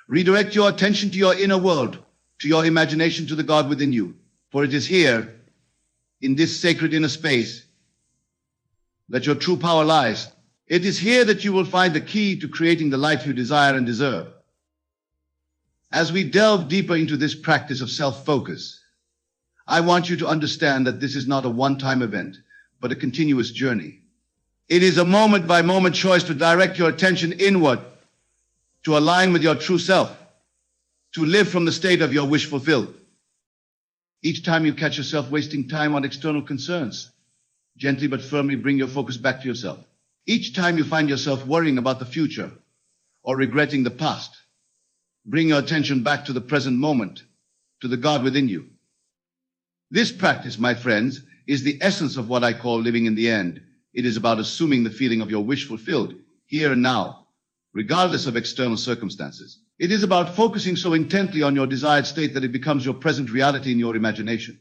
Redirect your attention to your inner world, to your imagination, to the God within you. For it is here, in this sacred inner space, that your true power lies. It is here that you will find the key to creating the life you desire and deserve. As we delve deeper into this practice of self-focus, I want you to understand that this is not a one-time event, but a continuous journey. It is a moment-by-moment choice to direct your attention inward, to align with your true self, to live from the state of your wish fulfilled. Each time you catch yourself wasting time on external concerns, gently but firmly bring your focus back to yourself. Each time you find yourself worrying about the future or regretting the past, bring your attention back to the present moment, to the God within you. This practice, my friends, is the essence of what I call living in the end. It is about assuming the feeling of your wish fulfilled, here and now, regardless of external circumstances. It is about focusing so intently on your desired state that it becomes your present reality in your imagination.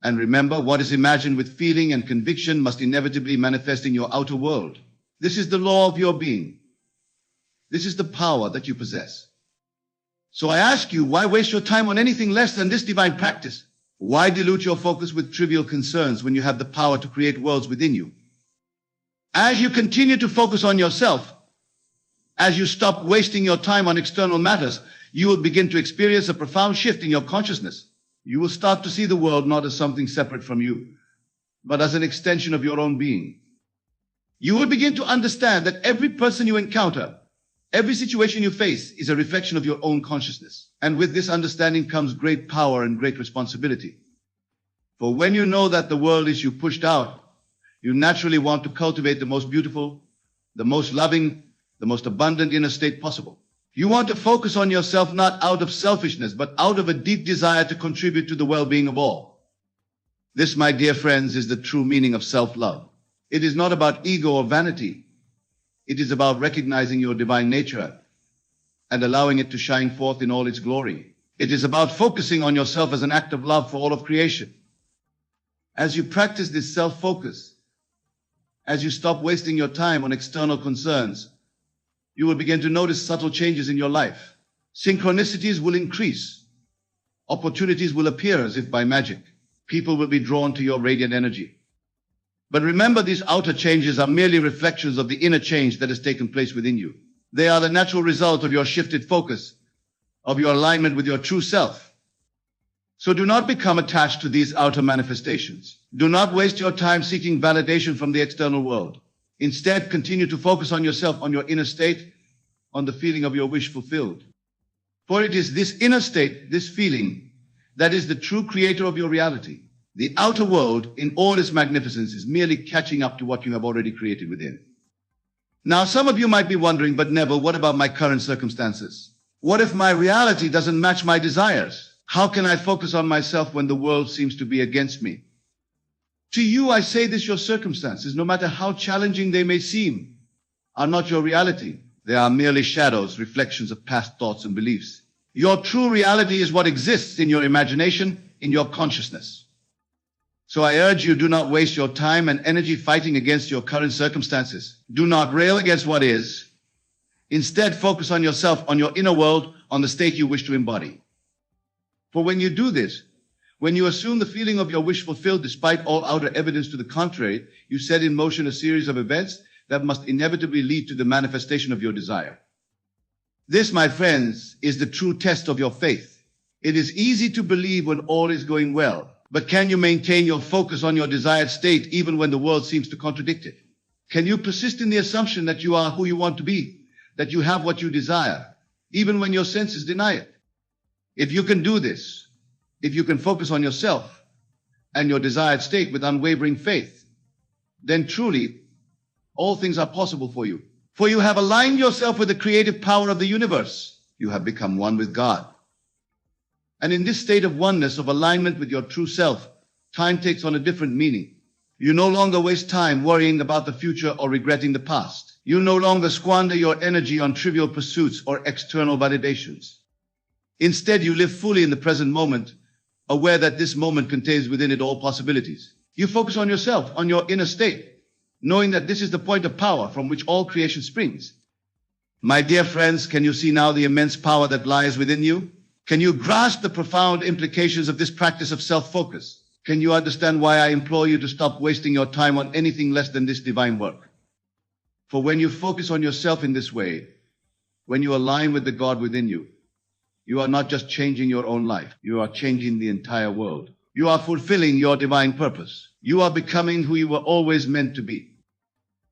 And remember, what is imagined with feeling and conviction must inevitably manifest in your outer world. This is the law of your being. This is the power that you possess. So I ask you, why waste your time on anything less than this divine practice? Why dilute your focus with trivial concerns when you have the power to create worlds within you? As you continue to focus on yourself, as you stop wasting your time on external matters, you will begin to experience a profound shift in your consciousness. You will start to see the world not as something separate from you, but as an extension of your own being. You will begin to understand that every person you encounter, every situation you face is a reflection of your own consciousness. And with this understanding comes great power and great responsibility. For when you know that the world is you pushed out, you naturally want to cultivate the most beautiful, the most loving, the most abundant inner state possible. You want to focus on yourself not out of selfishness, but out of a deep desire to contribute to the well-being of all. This, my dear friends, is the true meaning of self-love. It is not about ego or vanity. It is about recognizing your divine nature and allowing it to shine forth in all its glory. It is about focusing on yourself as an act of love for all of creation. As you practice this self-focus, as you stop wasting your time on external concerns, you will begin to notice subtle changes in your life. Synchronicities will increase. Opportunities will appear as if by magic. People will be drawn to your radiant energy. But remember, these outer changes are merely reflections of the inner change that has taken place within you. They are the natural result of your shifted focus, of your alignment with your true self. So do not become attached to these outer manifestations. Do not waste your time seeking validation from the external world. Instead, continue to focus on yourself, on your inner state, on the feeling of your wish fulfilled. For it is this inner state, this feeling, that is the true creator of your reality. The outer world, in all its magnificence, is merely catching up to what you have already created within. Now, some of you might be wondering, but Neville, what about my current circumstances? What if my reality doesn't match my desires? How can I focus on myself when the world seems to be against me? To you, I say this: your circumstances, no matter how challenging they may seem, are not your reality. They are merely shadows, reflections of past thoughts and beliefs. Your true reality is what exists in your imagination, in your consciousness. So I urge you, do not waste your time and energy fighting against your current circumstances. Do not rail against what is. Instead, focus on yourself, on your inner world, on the state you wish to embody. For when you do this, when you assume the feeling of your wish fulfilled despite all outer evidence to the contrary, you set in motion a series of events that must inevitably lead to the manifestation of your desire. This, my friends, is the true test of your faith. It is easy to believe when all is going well, but can you maintain your focus on your desired state even when the world seems to contradict it? Can you persist in the assumption that you are who you want to be, that you have what you desire, even when your senses deny it? If you can do this, if you can focus on yourself and your desired state with unwavering faith, then truly all things are possible for you. For you have aligned yourself with the creative power of the universe. You have become one with God. And in this state of oneness, of alignment with your true self, time takes on a different meaning. You no longer waste time worrying about the future or regretting the past. You no longer squander your energy on trivial pursuits or external validations. Instead, you live fully in the present moment, aware that this moment contains within it all possibilities. You focus on yourself, on your inner state, knowing that this is the point of power from which all creation springs. My dear friends, can you see now the immense power that lies within you? Can you grasp the profound implications of this practice of self-focus? Can you understand why I implore you to stop wasting your time on anything less than this divine work? For when you focus on yourself in this way, when you align with the God within you, you are not just changing your own life, you are changing the entire world. You are fulfilling your divine purpose. You are becoming who you were always meant to be.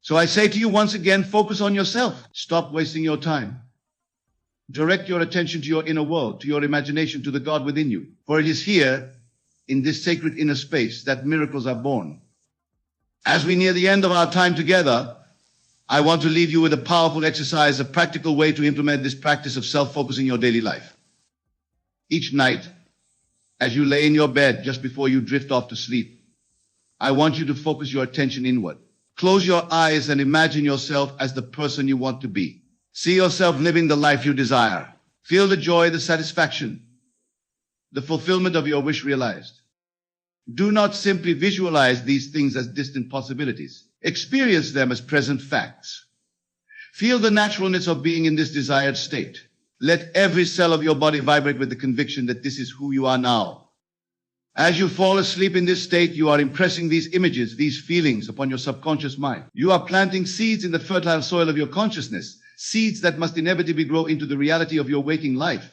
So I say to you once again, focus on yourself. Stop wasting your time. Direct your attention to your inner world, to your imagination, to the God within you. For it is here, in this sacred inner space, that miracles are born. As we near the end of our time together, I want to leave you with a powerful exercise, a practical way to implement this practice of self-focus in your daily life. Each night, as you lay in your bed just before you drift off to sleep, I want you to focus your attention inward. Close your eyes and imagine yourself as the person you want to be. See yourself living the life you desire. Feel the joy, the satisfaction, the fulfillment of your wish realized. Do not simply visualize these things as distant possibilities. Experience them as present facts. Feel the naturalness of being in this desired state. Let every cell of your body vibrate with the conviction that this is who you are now. As you fall asleep in this state, you are impressing these images, these feelings upon your subconscious mind. You are planting seeds in the fertile soil of your consciousness, seeds that must inevitably grow into the reality of your waking life.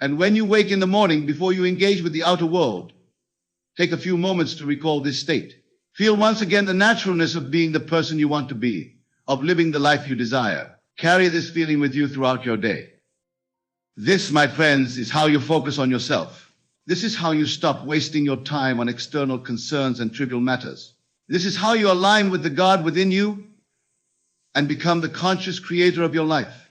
And when you wake in the morning, before you engage with the outer world, take a few moments to recall this state. Feel once again the naturalness of being the person you want to be, of living the life you desire. Carry this feeling with you throughout your day. This, my friends, is how you focus on yourself. This is how you stop wasting your time on external concerns and trivial matters. This is how you align with the God within you and become the conscious creator of your life.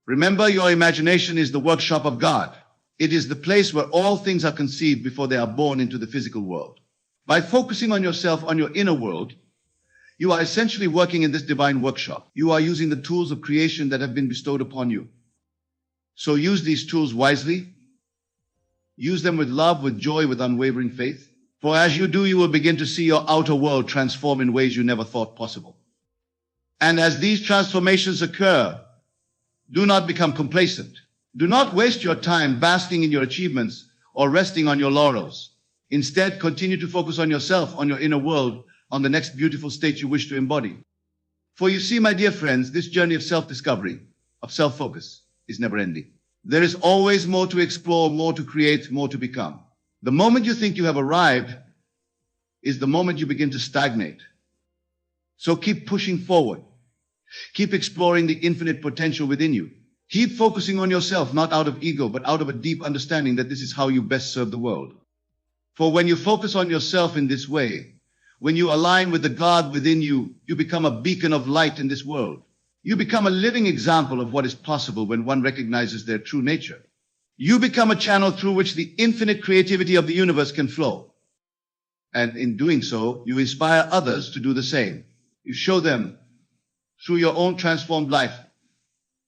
Remember, your imagination is the workshop of God. It is the place where all things are conceived before they are born into the physical world. By focusing on yourself, on your inner world, you are essentially working in this divine workshop. You are using the tools of creation that have been bestowed upon you. So use these tools wisely. Use them with love, with joy, with unwavering faith. For as you do, you will begin to see your outer world transform in ways you never thought possible. And as these transformations occur, do not become complacent. Do not waste your time basking in your achievements or resting on your laurels. Instead, continue to focus on yourself, on your inner world, on the next beautiful state you wish to embody. For you see, my dear friends, this journey of self-discovery, of self-focus, is never ending. There is always more to explore, more to create, more to become. The moment you think you have arrived is the moment you begin to stagnate. So keep pushing forward. Keep exploring the infinite potential within you. Keep focusing on yourself, not out of ego, but out of a deep understanding that this is how you best serve the world. For when you focus on yourself in this way, when you align with the God within you, you become a beacon of light in this world. You become a living example of what is possible when one recognizes their true nature. You become a channel through which the infinite creativity of the universe can flow. And in doing so, you inspire others to do the same. You show them through your own transformed life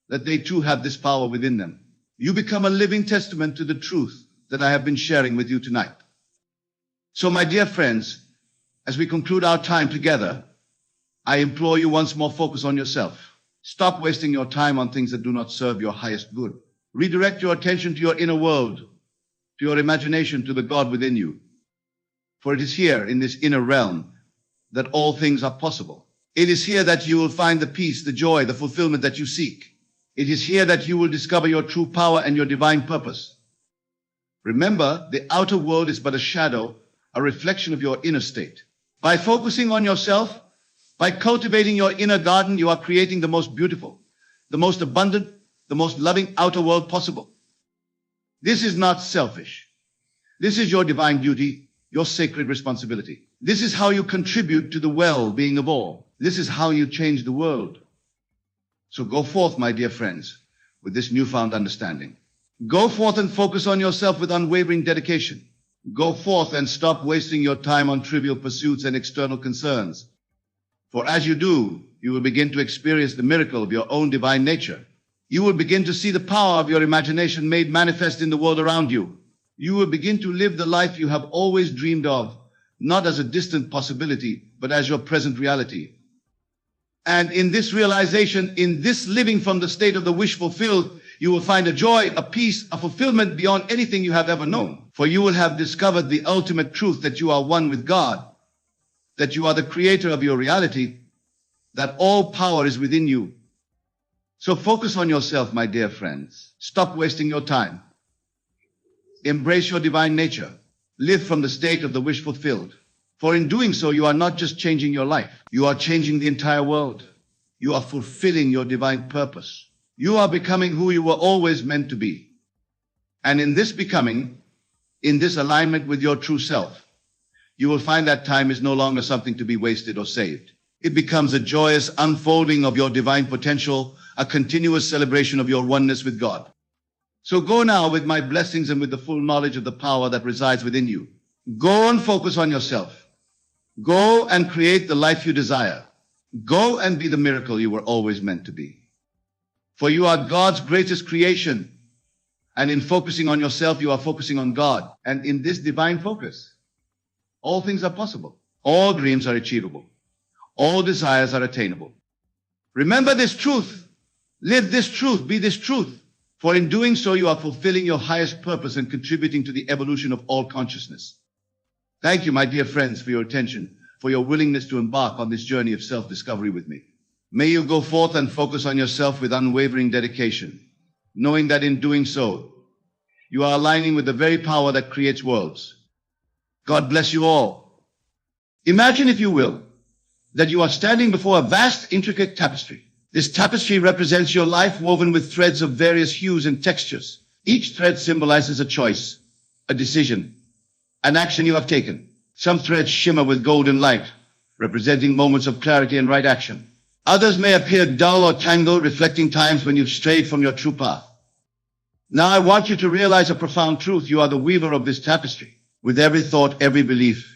that they too have this power within them. You become a living testament to the truth that I have been sharing with you tonight. So, my dear friends, as we conclude our time together, I implore you once more, focus on yourself. Stop wasting your time on things that do not serve your highest good. Redirect your attention to your inner world, to your imagination, to the God within you. For it is here, in this inner realm, that all things are possible. It is here that you will find the peace, the joy, the fulfillment that you seek. It is here that you will discover your true power and your divine purpose. Remember, the outer world is but a shadow, a reflection of your inner state. By focusing on yourself, by cultivating your inner garden, you are creating the most beautiful, the most abundant, the most loving outer world possible. This is not selfish. This is your divine duty, your sacred responsibility. This is how you contribute to the well-being of all. This is how you change the world. So go forth, my dear friends, with this newfound understanding. Go forth and focus on yourself with unwavering dedication. Go forth and stop wasting your time on trivial pursuits and external concerns. For as you do, you will begin to experience the miracle of your own divine nature. You will begin to see the power of your imagination made manifest in the world around you. You will begin to live the life you have always dreamed of, not as a distant possibility, but as your present reality. And in this realization, in this living from the state of the wish fulfilled, you will find a joy, a peace, a fulfillment beyond anything you have ever known. For you will have discovered the ultimate truth that you are one with God, that you are the creator of your reality, that all power is within you. So focus on yourself, my dear friends. Stop wasting your time. Embrace your divine nature. Live from the state of the wish fulfilled. For in doing so, you are not just changing your life. You are changing the entire world. You are fulfilling your divine purpose. You are becoming who you were always meant to be. And in this becoming, in this alignment with your true self, you will find that time is no longer something to be wasted or saved. It becomes a joyous unfolding of your divine potential, a continuous celebration of your oneness with God. So go now with my blessings and with the full knowledge of the power that resides within you. Go and focus on yourself. Go and create the life you desire. Go and be the miracle you were always meant to be. For you are God's greatest creation. And in focusing on yourself, you are focusing on God. And in this divine focus, all things are possible. All dreams are achievable. All desires are attainable. Remember this truth. Live this truth. Be this truth. For in doing so, you are fulfilling your highest purpose and contributing to the evolution of all consciousness. Thank you, my dear friends, for your attention, for your willingness to embark on this journey of self-discovery with me. May you go forth and focus on yourself with unwavering dedication, knowing that in doing so, you are aligning with the very power that creates worlds. God bless you all. Imagine, if you will, that you are standing before a vast, intricate tapestry. This tapestry represents your life woven with threads of various hues and textures. Each thread symbolizes a choice, a decision, an action you have taken. Some threads shimmer with golden light, representing moments of clarity and right action. Others may appear dull or tangled, reflecting times when you've strayed from your true path. Now I want you to realize a profound truth. You are the weaver of this tapestry. With every thought, every belief,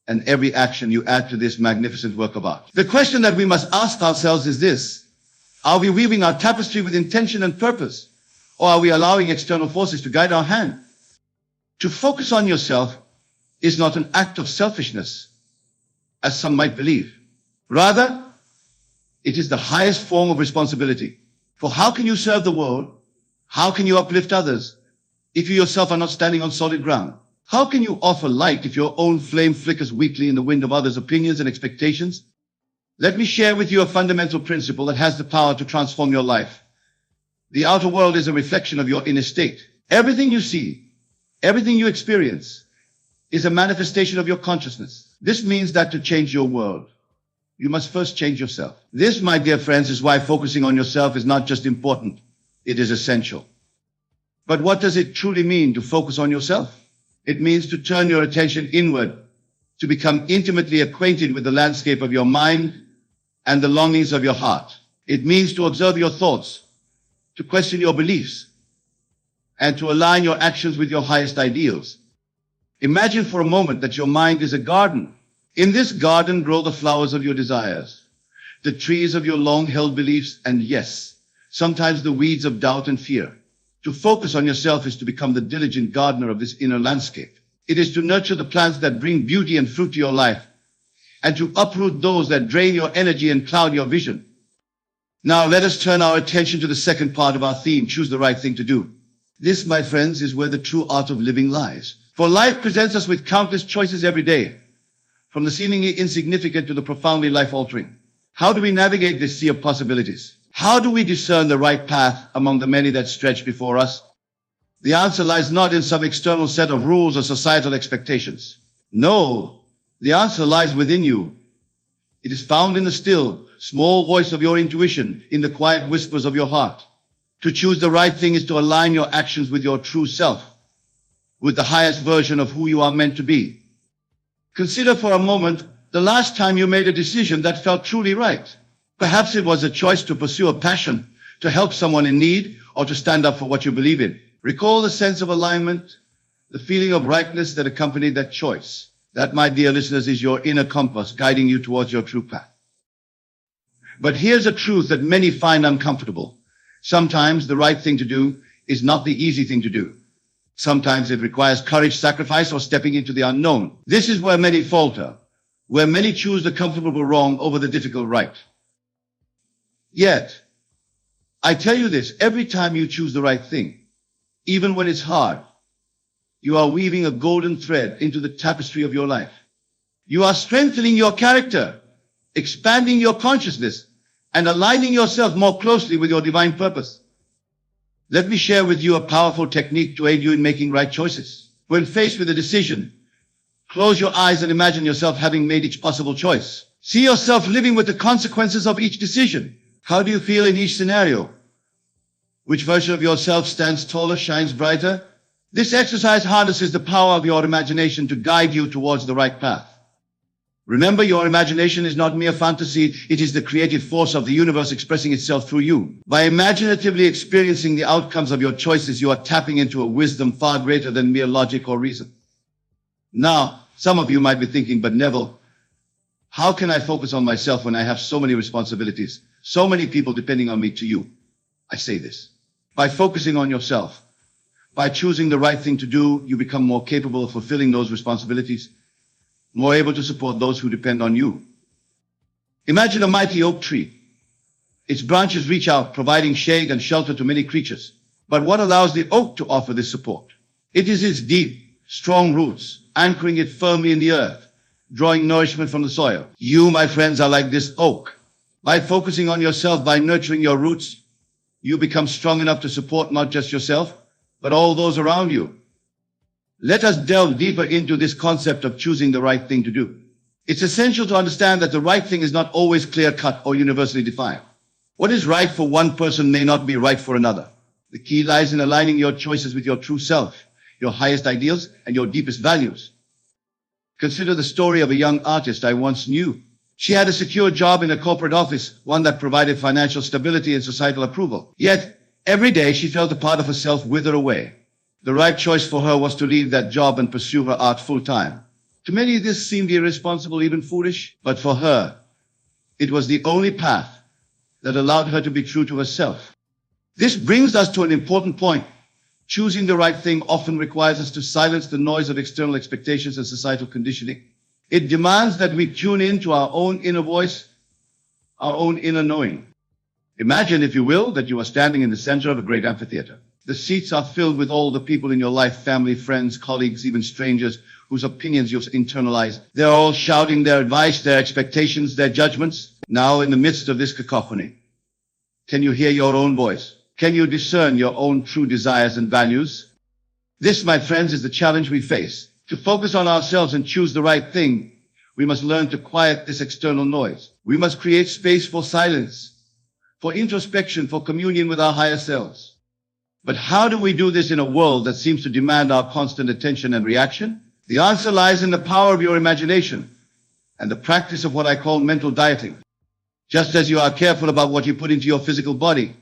and every action you add to this magnificent work of art. The question that we must ask ourselves is this: are we weaving our tapestry with intention and purpose, or are we allowing external forces to guide our hand? To focus on yourself is not an act of selfishness, as some might believe. Rather, it is the highest form of responsibility. For how can you serve the world? How can you uplift others if you yourself are not standing on solid ground? How can you offer light if your own flame flickers weakly in the wind of others' opinions and expectations? Let me share with you a fundamental principle that has the power to transform your life. The outer world is a reflection of your inner state. Everything you see, everything you experience, is a manifestation of your consciousness. This means that to change your world, you must first change yourself. This, my dear friends, is why focusing on yourself is not just important, it is essential. But what does it truly mean to focus on yourself? It means to turn your attention inward, to become intimately acquainted with the landscape of your mind and the longings of your heart. It means to observe your thoughts, to question your beliefs, and to align your actions with your highest ideals. Imagine for a moment that your mind is a garden. In this garden grow the flowers of your desires, the trees of your long-held beliefs, and yes, sometimes the weeds of doubt and fear. To focus on yourself is to become the diligent gardener of this inner landscape. It is to nurture the plants that bring beauty and fruit to your life, and to uproot those that drain your energy and cloud your vision. Now let us turn our attention to the second part of our theme, choose the right thing to do. This, my friends, is where the true art of living lies. For life presents us with countless choices every day, from the seemingly insignificant to the profoundly life-altering. How do we navigate this sea of possibilities? How do we discern the right path among the many that stretch before us? The answer lies not in some external set of rules or societal expectations. No, the answer lies within you. It is found in the still, small voice of your intuition, in the quiet whispers of your heart. To choose the right thing is to align your actions with your true self, with the highest version of who you are meant to be. Consider for a moment the last time you made a decision that felt truly right. Perhaps it was a choice to pursue a passion, to help someone in need, or to stand up for what you believe in. Recall the sense of alignment, the feeling of rightness that accompanied that choice. That, my dear listeners, is your inner compass guiding you towards your true path. But here's a truth that many find uncomfortable. Sometimes the right thing to do is not the easy thing to do. Sometimes it requires courage, sacrifice, or stepping into the unknown. This is where many falter, where many choose the comfortable wrong over the difficult right. Yet, I tell you this, every time you choose the right thing, even when it's hard, you are weaving a golden thread into the tapestry of your life. You are strengthening your character, expanding your consciousness, and aligning yourself more closely with your divine purpose. Let me share with you a powerful technique to aid you in making right choices. When faced with a decision, close your eyes and imagine yourself having made each possible choice. See yourself living with the consequences of each decision. How do you feel in each scenario? Which version of yourself stands taller, shines brighter? This exercise harnesses the power of your imagination to guide you towards the right path. Remember, your imagination is not mere fantasy. It is the creative force of the universe expressing itself through you. By imaginatively experiencing the outcomes of your choices, you are tapping into a wisdom far greater than mere logic or reason. Now, some of you might be thinking, but Neville, how can I focus on myself when I have so many responsibilities, so many people depending on me? To you, I say this. By focusing on yourself, by choosing the right thing to do, you become more capable of fulfilling those responsibilities, more able to support those who depend on you. Imagine a mighty oak tree. Its branches reach out, providing shade and shelter to many creatures. But what allows the oak to offer this support? It is its deep, strong roots, anchoring it firmly in the earth, drawing nourishment from the soil. You, my friends, are like this oak. By focusing on yourself, by nurturing your roots, you become strong enough to support not just yourself, but all those around you. Let us delve deeper into this concept of choosing the right thing to do. It's essential to understand that the right thing is not always clear-cut or universally defined. What is right for one person may not be right for another. The key lies in aligning your choices with your true self, your highest ideals, and your deepest values. Consider the story of a young artist I once knew. She had a secure job in a corporate office, one that provided financial stability and societal approval. Yet, every day she felt a part of herself wither away. The right choice for her was to leave that job and pursue her art full-time. To many, this seemed irresponsible, even foolish, but for her, it was the only path that allowed her to be true to herself. This brings us to an important point. Choosing the right thing often requires us to silence the noise of external expectations and societal conditioning. It demands that we tune in to our own inner voice, our own inner knowing. Imagine, if you will, that you are standing in the center of a great amphitheater. The seats are filled with all the people in your life, family, friends, colleagues, even strangers whose opinions you've internalized. They're all shouting their advice, their expectations, their judgments. Now, in the midst of this cacophony, can you hear your own voice? Can you discern your own true desires and values? This, my friends, is the challenge we face. To focus on ourselves and choose the right thing, we must learn to quiet this external noise. We must create space for silence, for introspection, for communion with our higher selves. But how do we do this in a world that seems to demand our constant attention and reaction? The answer lies in the power of your imagination and the practice of what I call mental dieting. Just as you are careful about what you put into your physical body,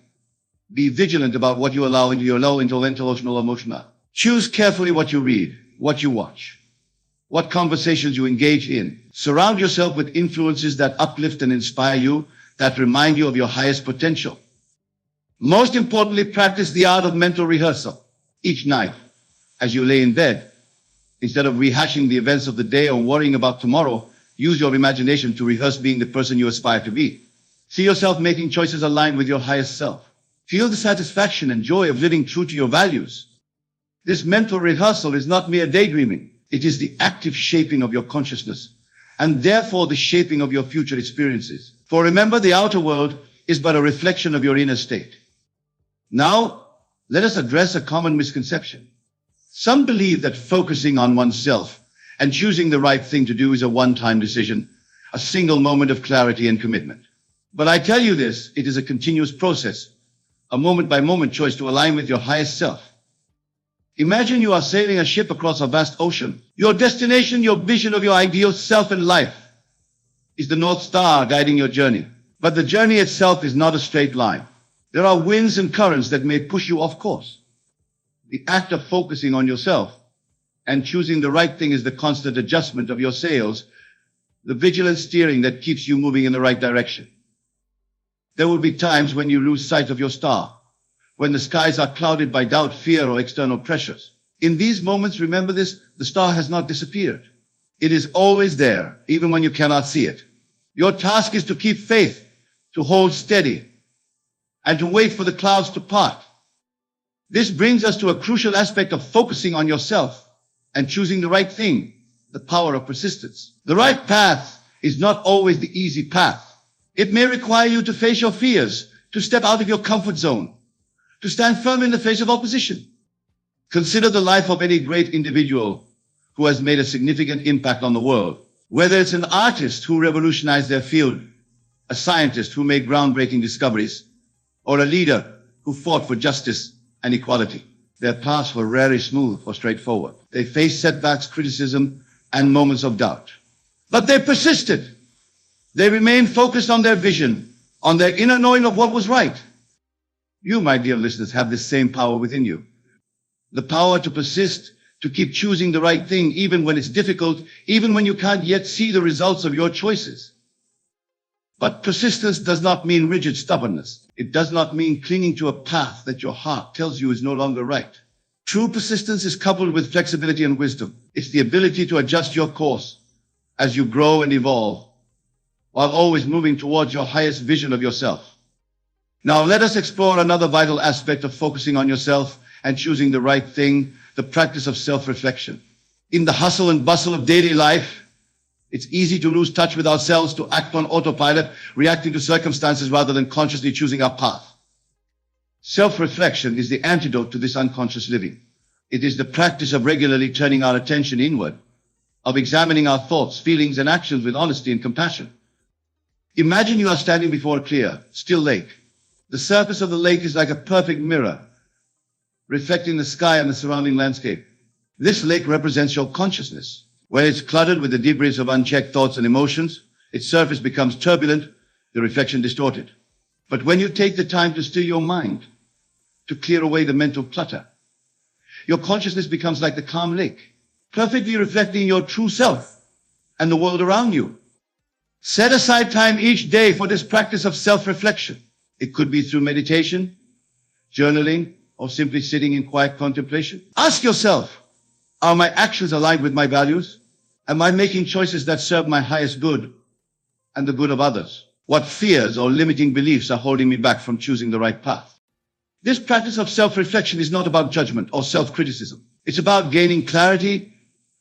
be vigilant about what you allow into your low intellectual, emotional. Choose carefully what you read, what you watch, what conversations you engage in. Surround yourself with influences that uplift and inspire you, that remind you of your highest potential. Most importantly, practice the art of mental rehearsal. Each night, as you lay in bed, instead of rehashing the events of the day or worrying about tomorrow, use your imagination to rehearse being the person you aspire to be. See yourself making choices aligned with your highest self. Feel the satisfaction and joy of living true to your values. This mental rehearsal is not mere daydreaming. It is the active shaping of your consciousness, and therefore the shaping of your future experiences. For remember, the outer world is but a reflection of your inner state. Now, let us address a common misconception. Some believe that focusing on oneself and choosing the right thing to do is a one-time decision, a single moment of clarity and commitment. But I tell you this, it is a continuous process, a moment-by-moment choice to align with your highest self. Imagine you are sailing a ship across a vast ocean. Your destination, your vision of your ideal self in life is the North Star guiding your journey. But the journey itself is not a straight line. There are winds and currents that may push you off course. The act of focusing on yourself and choosing the right thing is the constant adjustment of your sails, the vigilant steering that keeps you moving in the right direction. There will be times when you lose sight of your star, when the skies are clouded by doubt, fear, or external pressures. In these moments, remember this, the star has not disappeared. It is always there, even when you cannot see it. Your task is to keep faith, to hold steady, and to wait for the clouds to part. This brings us to a crucial aspect of focusing on yourself and choosing the right thing, the power of persistence. The right path is not always the easy path. It may require you to face your fears, to step out of your comfort zone, to stand firm in the face of opposition. Consider the life of any great individual who has made a significant impact on the world. Whether it's an artist who revolutionized their field, a scientist who made groundbreaking discoveries, or a leader who fought for justice and equality. Their paths were rarely smooth or straightforward. They faced setbacks, criticism, and moments of doubt. But they persisted. They remained focused on their vision, on their inner knowing of what was right. You, my dear listeners, have this same power within you. The power to persist, to keep choosing the right thing, even when it's difficult, even when you can't yet see the results of your choices. But persistence does not mean rigid stubbornness. It does not mean clinging to a path that your heart tells you is no longer right. True persistence is coupled with flexibility and wisdom. It's the ability to adjust your course as you grow and evolve, while always moving towards your highest vision of yourself. Now let us explore another vital aspect of focusing on yourself and choosing the right thing, the practice of self-reflection. In the hustle and bustle of daily life, it's easy to lose touch with ourselves, to act on autopilot, reacting to circumstances rather than consciously choosing our path. Self-reflection is the antidote to this unconscious living. It is the practice of regularly turning our attention inward, of examining our thoughts, feelings, and actions with honesty and compassion. Imagine you are standing before a clear, still lake. The surface of the lake is like a perfect mirror, reflecting the sky and the surrounding landscape. This lake represents your consciousness. When it's cluttered with the debris of unchecked thoughts and emotions, its surface becomes turbulent, the reflection distorted. But when you take the time to still your mind, to clear away the mental clutter, your consciousness becomes like the calm lake, perfectly reflecting your true self and the world around you. Set aside time each day for this practice of self-reflection. It could be through meditation, journaling, or simply sitting in quiet contemplation. Ask yourself, are my actions aligned with my values? Am I making choices that serve my highest good and the good of others? What fears or limiting beliefs are holding me back from choosing the right path? This practice of self-reflection is not about judgment or self-criticism. It's about gaining clarity,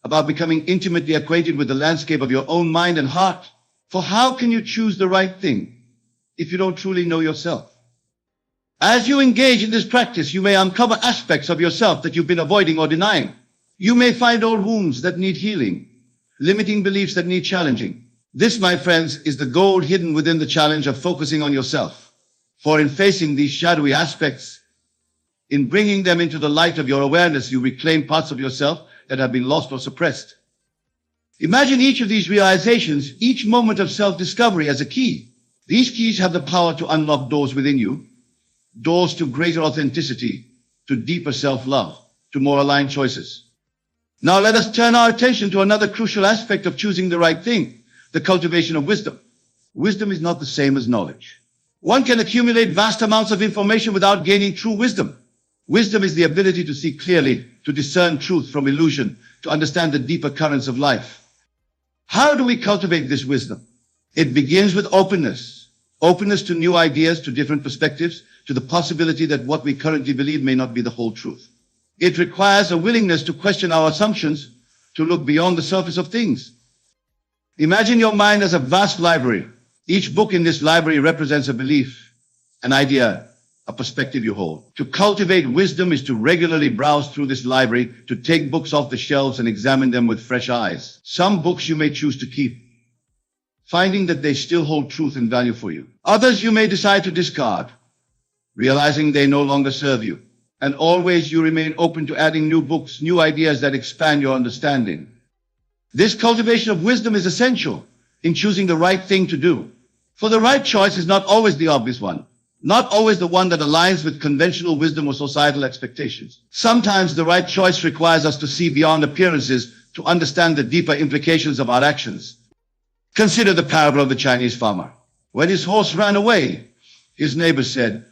about becoming intimately acquainted with the landscape of your own mind and heart. For how can you choose the right thing if you don't truly know yourself? As you engage in this practice, you may uncover aspects of yourself that you've been avoiding or denying. You may find old wounds that need healing, limiting beliefs that need challenging. This, my friends, is the gold hidden within the challenge of focusing on yourself. For in facing these shadowy aspects, in bringing them into the light of your awareness, you reclaim parts of yourself that have been lost or suppressed. Imagine each of these realizations, each moment of self-discovery as a key. These keys have the power to unlock doors within you, doors to greater authenticity, to deeper self-love, to more aligned choices. Now let us turn our attention to another crucial aspect of choosing the right thing, the cultivation of wisdom. Wisdom is not the same as knowledge. One can accumulate vast amounts of information without gaining true wisdom. Wisdom is the ability to see clearly, to discern truth from illusion, to understand the deeper currents of life. How do we cultivate this wisdom? It begins with openness. Openness to new ideas, to different perspectives, to the possibility that what we currently believe may not be the whole truth. It requires a willingness to question our assumptions, to look beyond the surface of things. Imagine your mind as a vast library. Each book in this library represents a belief, an idea, a perspective you hold. To cultivate wisdom is to regularly browse through this library, to take books off the shelves and examine them with fresh eyes. Some books you may choose to keep, finding that they still hold truth and value for you. Others you may decide to discard, realizing they no longer serve you. And always you remain open to adding new books, new ideas that expand your understanding. This cultivation of wisdom is essential in choosing the right thing to do. For the right choice is not always the obvious one, not always the one that aligns with conventional wisdom or societal expectations. Sometimes the right choice requires us to see beyond appearances, to understand the deeper implications of our actions. Consider the parable of the Chinese farmer. When his horse ran away, his neighbor said,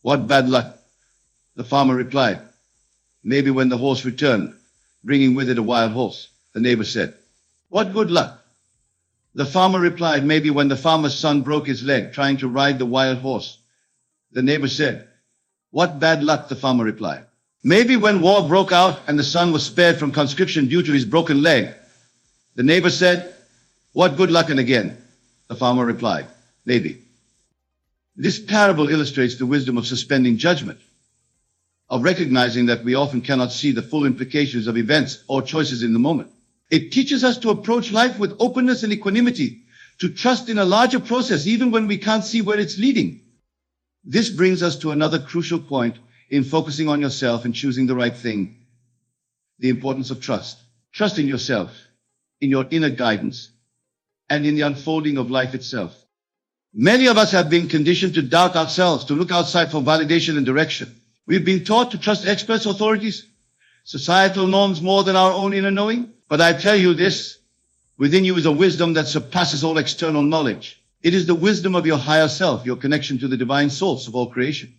"What bad luck." The farmer replied, Maybe when the horse returned, bringing with it a wild horse. The neighbor said, "What good luck?" The farmer replied, "Maybe when the farmer's son broke his leg trying to ride the wild horse." The neighbor said, "What bad luck?" The farmer replied. "Maybe when war broke out and the son was spared from conscription due to his broken leg." The neighbor said, "What good luck?" And again, the farmer replied, "Maybe." This parable illustrates the wisdom of suspending judgment, of recognizing that we often cannot see the full implications of events or choices in the moment. It teaches us to approach life with openness and equanimity, to trust in a larger process even when we can't see where it's leading. This brings us to another crucial point in focusing on yourself and choosing the right thing: the importance of trust. Trust in yourself, in your inner guidance, and in the unfolding of life itself. Many of us have been conditioned to doubt ourselves, to look outside for validation and direction. We've been taught to trust experts, authorities, societal norms more than our own inner knowing. But I tell you this, within you is a wisdom that surpasses all external knowledge. It is the wisdom of your higher self, your connection to the divine source of all creation.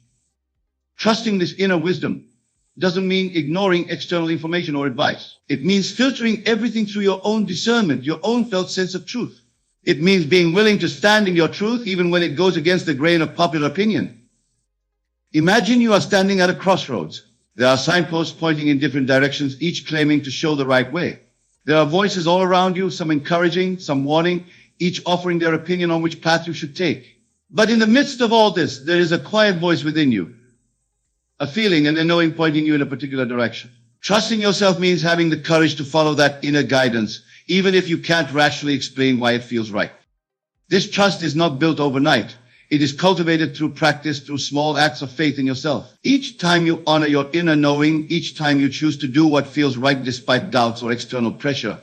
Trusting this inner wisdom doesn't mean ignoring external information or advice. It means filtering everything through your own discernment, your own felt sense of truth. It means being willing to stand in your truth even when it goes against the grain of popular opinion. Imagine you are standing at a crossroads. There are signposts pointing in different directions, each claiming to show the right way. There are voices all around you, some encouraging, some warning, each offering their opinion on which path you should take. But in the midst of all this, there is a quiet voice within you, a feeling and a knowing pointing you in a particular direction. Trusting yourself means having the courage to follow that inner guidance, even if you can't rationally explain why it feels right. This trust is not built overnight. It is cultivated through practice, through small acts of faith in yourself. Each time you honor your inner knowing, each time you choose to do what feels right despite doubts or external pressure,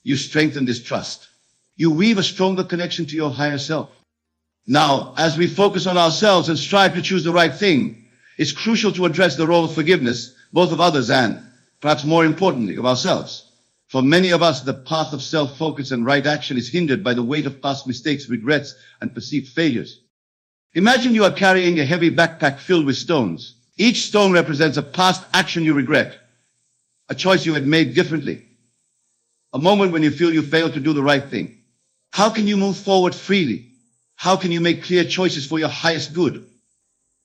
you strengthen this trust. You weave a stronger connection to your higher self. Now, as we focus on ourselves and strive to choose the right thing, it's crucial to address the role of forgiveness, both of others and, perhaps more importantly, of ourselves. For many of us, the path of self-focus and right action is hindered by the weight of past mistakes, regrets, and perceived failures. Imagine you are carrying a heavy backpack filled with stones. Each stone represents a past action you regret, a choice you had made differently, a moment when you feel you failed to do the right thing. How can you move forward freely? How can you make clear choices for your highest good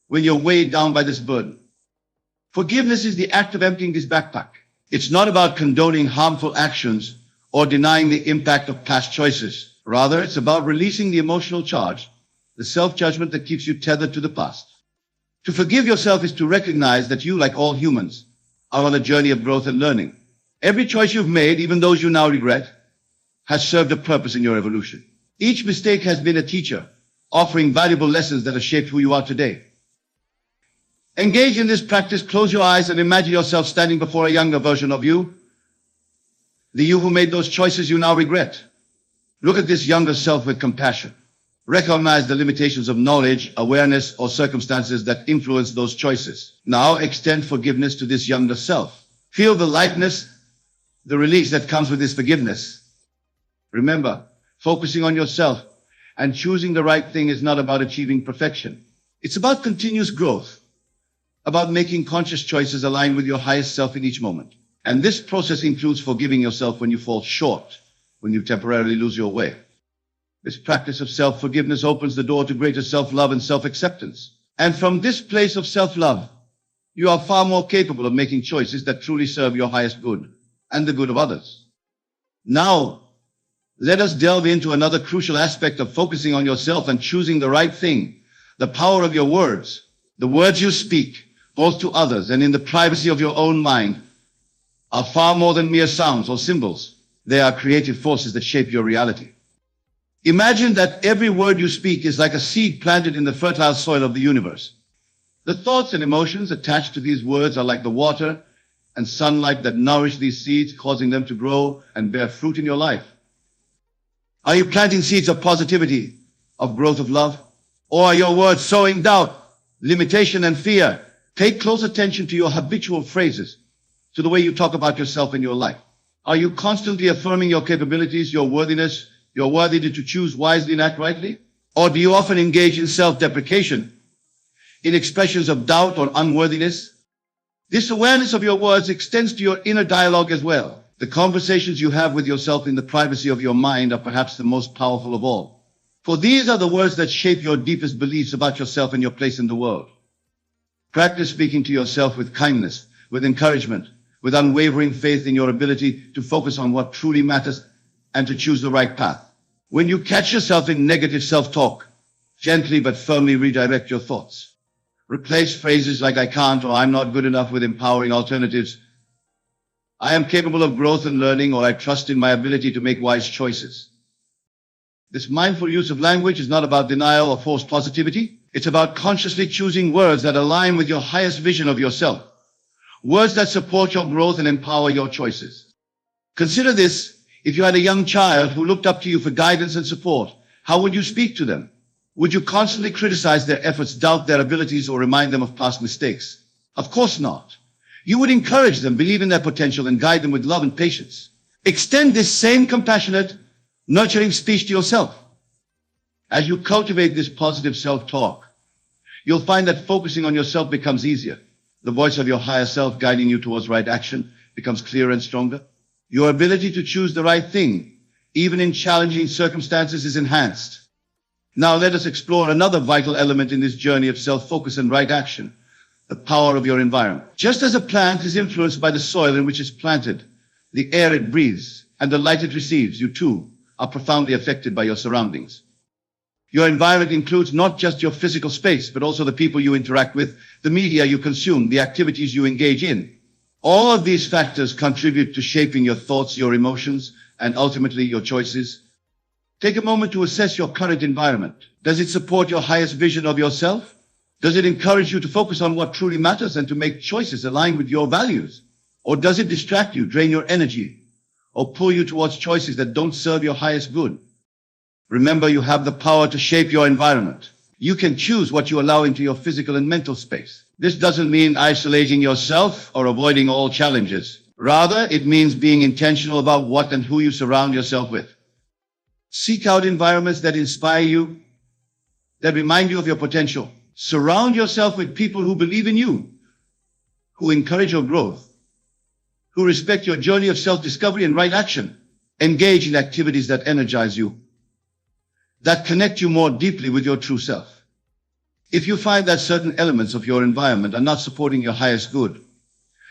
when you're weighed down by this burden? Forgiveness is the act of emptying this backpack. It's not about condoning harmful actions or denying the impact of past choices. Rather, it's about releasing the emotional charge, the self-judgment that keeps you tethered to the past. To forgive yourself is to recognize that you, like all humans, are on a journey of growth and learning. Every choice you've made, even those you now regret, has served a purpose in your evolution. Each mistake has been a teacher, offering valuable lessons that have shaped who you are today. Engage in this practice, close your eyes and imagine yourself standing before a younger version of you, the you who made those choices you now regret. Look at this younger self with compassion. Recognize the limitations of knowledge, awareness, or circumstances that influence those choices. Now extend forgiveness to this younger self. Feel the lightness, the release that comes with this forgiveness. Remember, focusing on yourself and choosing the right thing is not about achieving perfection. It's about continuous growth, about making conscious choices aligned with your highest self in each moment. And this process includes forgiving yourself when you fall short, when you temporarily lose your way. This practice of self-forgiveness opens the door to greater self-love and self-acceptance. And from this place of self-love, you are far more capable of making choices that truly serve your highest good and the good of others. Now, let us delve into another crucial aspect of focusing on yourself and choosing the right thing, the power of your words. The words you speak, both to others and in the privacy of your own mind, are far more than mere sounds or symbols. They are creative forces that shape your reality. Imagine that every word you speak is like a seed planted in the fertile soil of the universe. The thoughts and emotions attached to these words are like the water and sunlight that nourish these seeds, causing them to grow and bear fruit in your life. Are you planting seeds of positivity, of growth, of love? Or are your words sowing doubt, limitation, and fear? Pay close attention to your habitual phrases, to the way you talk about yourself and your life. Are you constantly affirming your capabilities, your worthiness, your worthiness to choose wisely and act rightly? Or do you often engage in self-deprecation, in expressions of doubt or unworthiness? This awareness of your words extends to your inner dialogue as well. The conversations you have with yourself in the privacy of your mind are perhaps the most powerful of all. For these are the words that shape your deepest beliefs about yourself and your place in the world. Practice speaking to yourself with kindness, with encouragement, with unwavering faith in your ability to focus on what truly matters and to choose the right path. When you catch yourself in negative self-talk, gently but firmly redirect your thoughts. Replace phrases like "I can't" or "I'm not good enough" with empowering alternatives. "I am capable of growth and learning," or "I trust in my ability to make wise choices." This mindful use of language is not about denial or forced positivity. It's about consciously choosing words that align with your highest vision of yourself. Words that support your growth and empower your choices. Consider this: if you had a young child who looked up to you for guidance and support, how would you speak to them? Would you constantly criticize their efforts, doubt their abilities, or remind them of past mistakes? Of course not. You would encourage them, believe in their potential, and guide them with love and patience. Extend this same compassionate, nurturing speech to yourself. As you cultivate this positive self-talk, you'll find that focusing on yourself becomes easier. The voice of your higher self guiding you towards right action becomes clearer and stronger. Your ability to choose the right thing, even in challenging circumstances, is enhanced. Now let us explore another vital element in this journey of self-focus and right action: the power of your environment. Just as a plant is influenced by the soil in which it's planted, the air it breathes, and the light it receives, you too are profoundly affected by your surroundings. Your environment includes not just your physical space, but also the people you interact with, the media you consume, the activities you engage in. All of these factors contribute to shaping your thoughts, your emotions, and ultimately your choices. Take a moment to assess your current environment. Does it support your highest vision of yourself? Does it encourage you to focus on what truly matters and to make choices aligned with your values? Or does it distract you, drain your energy, or pull you towards choices that don't serve your highest good? Remember, you have the power to shape your environment. You can choose what you allow into your physical and mental space. This doesn't mean isolating yourself or avoiding all challenges. Rather, it means being intentional about what and who you surround yourself with. Seek out environments that inspire you, that remind you of your potential. Surround yourself with people who believe in you, who encourage your growth, who respect your journey of self-discovery and right action. Engage in activities that energize you, that connect you more deeply with your true self. If you find that certain elements of your environment are not supporting your highest good,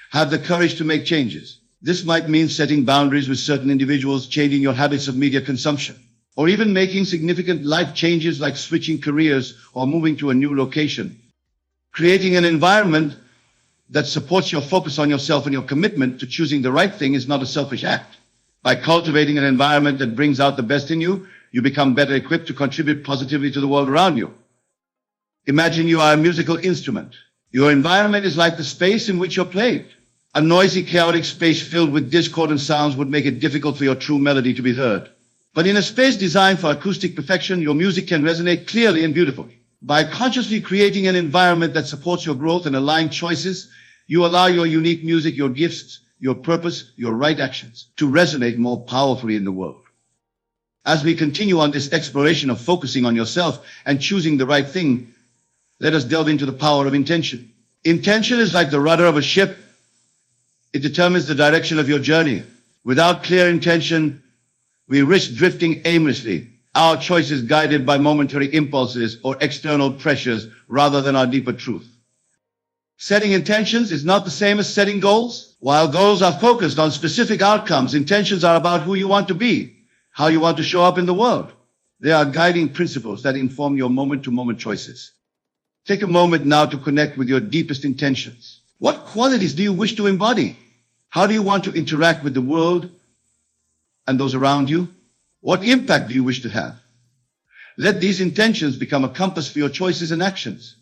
have the courage to make changes. This might mean setting boundaries with certain individuals, changing your habits of media consumption, or even making significant life changes like switching careers or moving to a new location. Creating an environment that supports your focus on yourself and your commitment to choosing the right thing is not a selfish act. By cultivating an environment that brings out the best in you, you become better equipped to contribute positively to the world around you. Imagine you are a musical instrument. Your environment is like the space in which you're played. A noisy, chaotic space filled with discordant sounds would make it difficult for your true melody to be heard. But in a space designed for acoustic perfection, your music can resonate clearly and beautifully. By consciously creating an environment that supports your growth and aligned choices, you allow your unique music, your gifts, your purpose, your right actions to resonate more powerfully in the world. As we continue on this exploration of focusing on yourself and choosing the right thing, let us delve into the power of intention. Intention is like the rudder of a ship. It determines the direction of your journey. Without clear intention, we risk drifting aimlessly, our choices guided by momentary impulses or external pressures rather than our deeper truth. Setting intentions is not the same as setting goals. While goals are focused on specific outcomes, intentions are about who you want to be, how you want to show up in the world. They are guiding principles that inform your moment-to-moment choices. Take a moment now to connect with your deepest intentions. What qualities do you wish to embody? How do you want to interact with the world and those around you? What impact do you wish to have? Let these intentions become a compass for your choices and actions.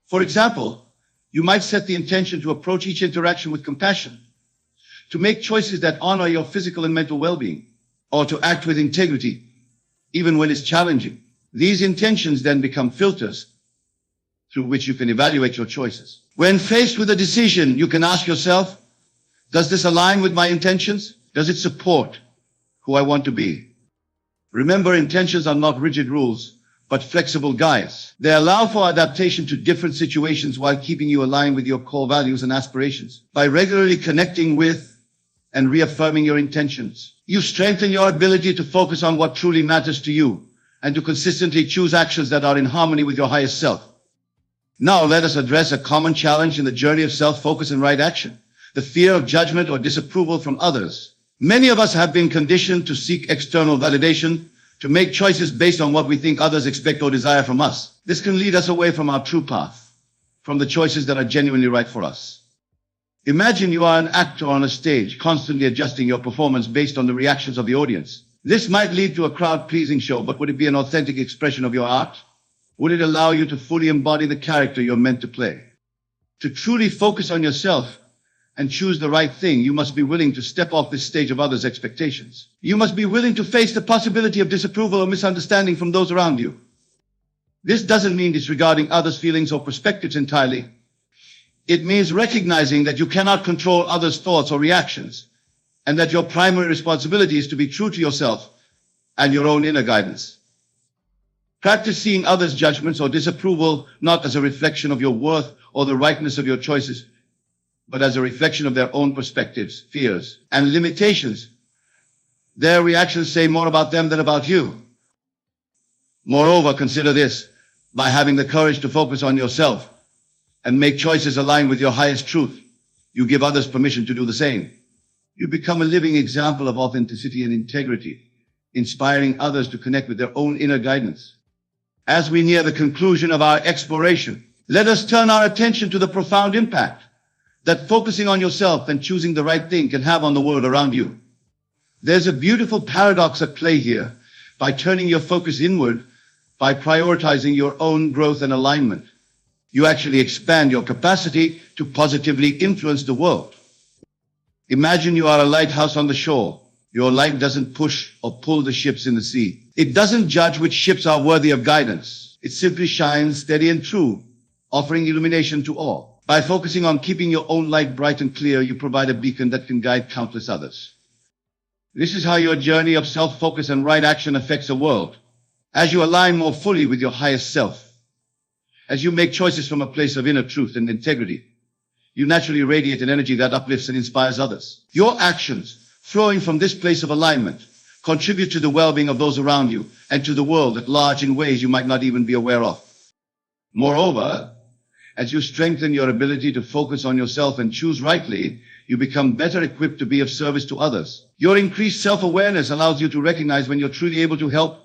For example, you might set the intention to approach each interaction with compassion, to make choices that honor your physical and mental well-being, or to act with integrity, even when it's challenging. These intentions then become filters through which you can evaluate your choices. When faced with a decision, you can ask yourself, does this align with my intentions? Does it support who I want to be? Remember, intentions are not rigid rules, but flexible guides. They allow for adaptation to different situations while keeping you aligned with your core values and aspirations. By regularly connecting with and reaffirming your intentions, you strengthen your ability to focus on what truly matters to you and to consistently choose actions that are in harmony with your highest self. Now let us address a common challenge in the journey of self-focus and right action: the fear of judgment or disapproval from others. Many of us have been conditioned to seek external validation, to make choices based on what we think others expect or desire from us. This can lead us away from our true path, from the choices that are genuinely right for us. Imagine you are an actor on a stage, constantly adjusting your performance based on the reactions of the audience. This might lead to a crowd-pleasing show, but would it be an authentic expression of your art? Would it allow you to fully embody the character you're meant to play? To truly focus on yourself and choose the right thing, you must be willing to step off this stage of others' expectations. You must be willing to face the possibility of disapproval or misunderstanding from those around you. This doesn't mean disregarding others' feelings or perspectives entirely. It means recognizing that you cannot control others' thoughts or reactions, and that your primary responsibility is to be true to yourself and your own inner guidance. Practice seeing others' judgments or disapproval not as a reflection of your worth or the rightness of your choices, but as a reflection of their own perspectives, fears, and limitations. Their reactions say more about them than about you. Moreover, consider this: by having the courage to focus on yourself and make choices aligned with your highest truth, you give others permission to do the same. You become a living example of authenticity and integrity, inspiring others to connect with their own inner guidance. As we near the conclusion of our exploration, let us turn our attention to the profound impact that focusing on yourself and choosing the right thing can have on the world around you. There's a beautiful paradox at play here. By turning your focus inward, by prioritizing your own growth and alignment, you actually expand your capacity to positively influence the world. Imagine you are a lighthouse on the shore. Your light doesn't push or pull the ships in the sea. It doesn't judge which ships are worthy of guidance. It simply shines steady and true, offering illumination to all. By focusing on keeping your own light bright and clear, you provide a beacon that can guide countless others. This is how your journey of self-focus and right action affects the world. As you align more fully with your highest self, as you make choices from a place of inner truth and integrity, you naturally radiate an energy that uplifts and inspires others. Your actions, flowing from this place of alignment, contribute to the well-being of those around you and to the world at large in ways you might not even be aware of. Moreover, as you strengthen your ability to focus on yourself and choose rightly, you become better equipped to be of service to others. Your increased self-awareness allows you to recognize when you're truly able to help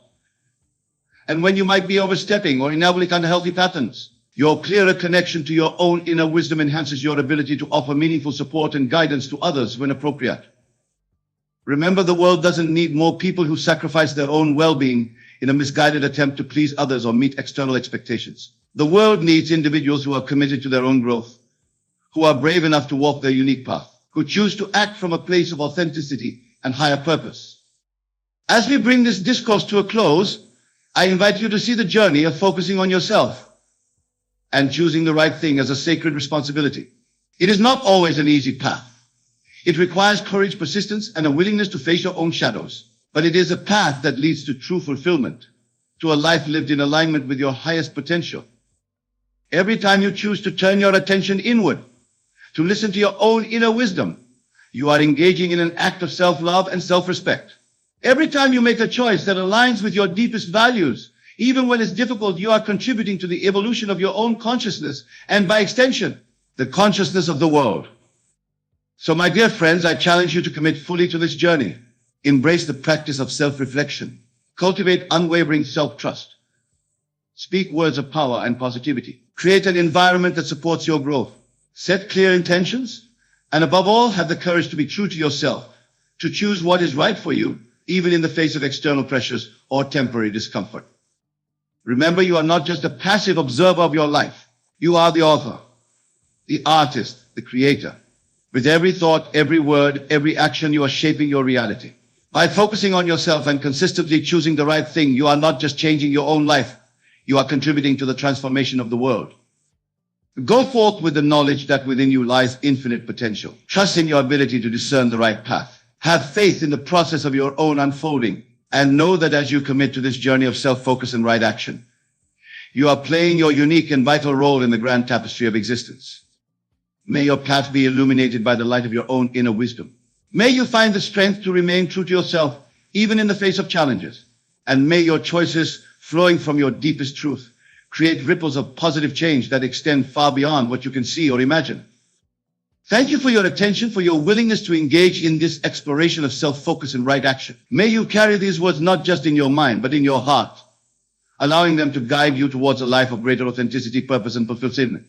and when you might be overstepping or enabling unhealthy patterns. Your clearer connection to your own inner wisdom enhances your ability to offer meaningful support and guidance to others when appropriate. Remember, the world doesn't need more people who sacrifice their own well-being in a misguided attempt to please others or meet external expectations. The world needs individuals who are committed to their own growth, who are brave enough to walk their unique path, who choose to act from a place of authenticity and higher purpose. As we bring this discourse to a close, I invite you to see the journey of focusing on yourself and choosing the right thing as a sacred responsibility. It is not always an easy path. It requires courage, persistence, and a willingness to face your own shadows. But it is a path that leads to true fulfillment, to a life lived in alignment with your highest potential. Every time you choose to turn your attention inward, to listen to your own inner wisdom, you are engaging in an act of self-love and self-respect. Every time you make a choice that aligns with your deepest values, even when it's difficult, you are contributing to the evolution of your own consciousness and, by extension, the consciousness of the world. So, my dear friends, I challenge you to commit fully to this journey. Embrace the practice of self-reflection. Cultivate unwavering self-trust. Speak words of power and positivity. Create an environment that supports your growth. Set clear intentions. And above all, have the courage to be true to yourself, to choose what is right for you, even in the face of external pressures or temporary discomfort. Remember, you are not just a passive observer of your life. You are the author, the artist, the creator. With every thought, every word, every action, you are shaping your reality. By focusing on yourself and consistently choosing the right thing, you are not just changing your own life, you are contributing to the transformation of the world. Go forth with the knowledge that within you lies infinite potential. Trust in your ability to discern the right path. Have faith in the process of your own unfolding, and know that as you commit to this journey of self-focus and right action, You are playing your unique and vital role in the grand tapestry of existence. May your path be illuminated by the light of your own inner wisdom. May you find the strength to remain true to yourself, even in the face of challenges. And may your choices, flowing from your deepest truth, create ripples of positive change that extend far beyond what you can see or imagine. Thank you for your attention, for your willingness to engage in this exploration of self-focus and right action. May you carry these words not just in your mind, but in your heart, allowing them to guide you towards a life of greater authenticity, purpose, and fulfillment.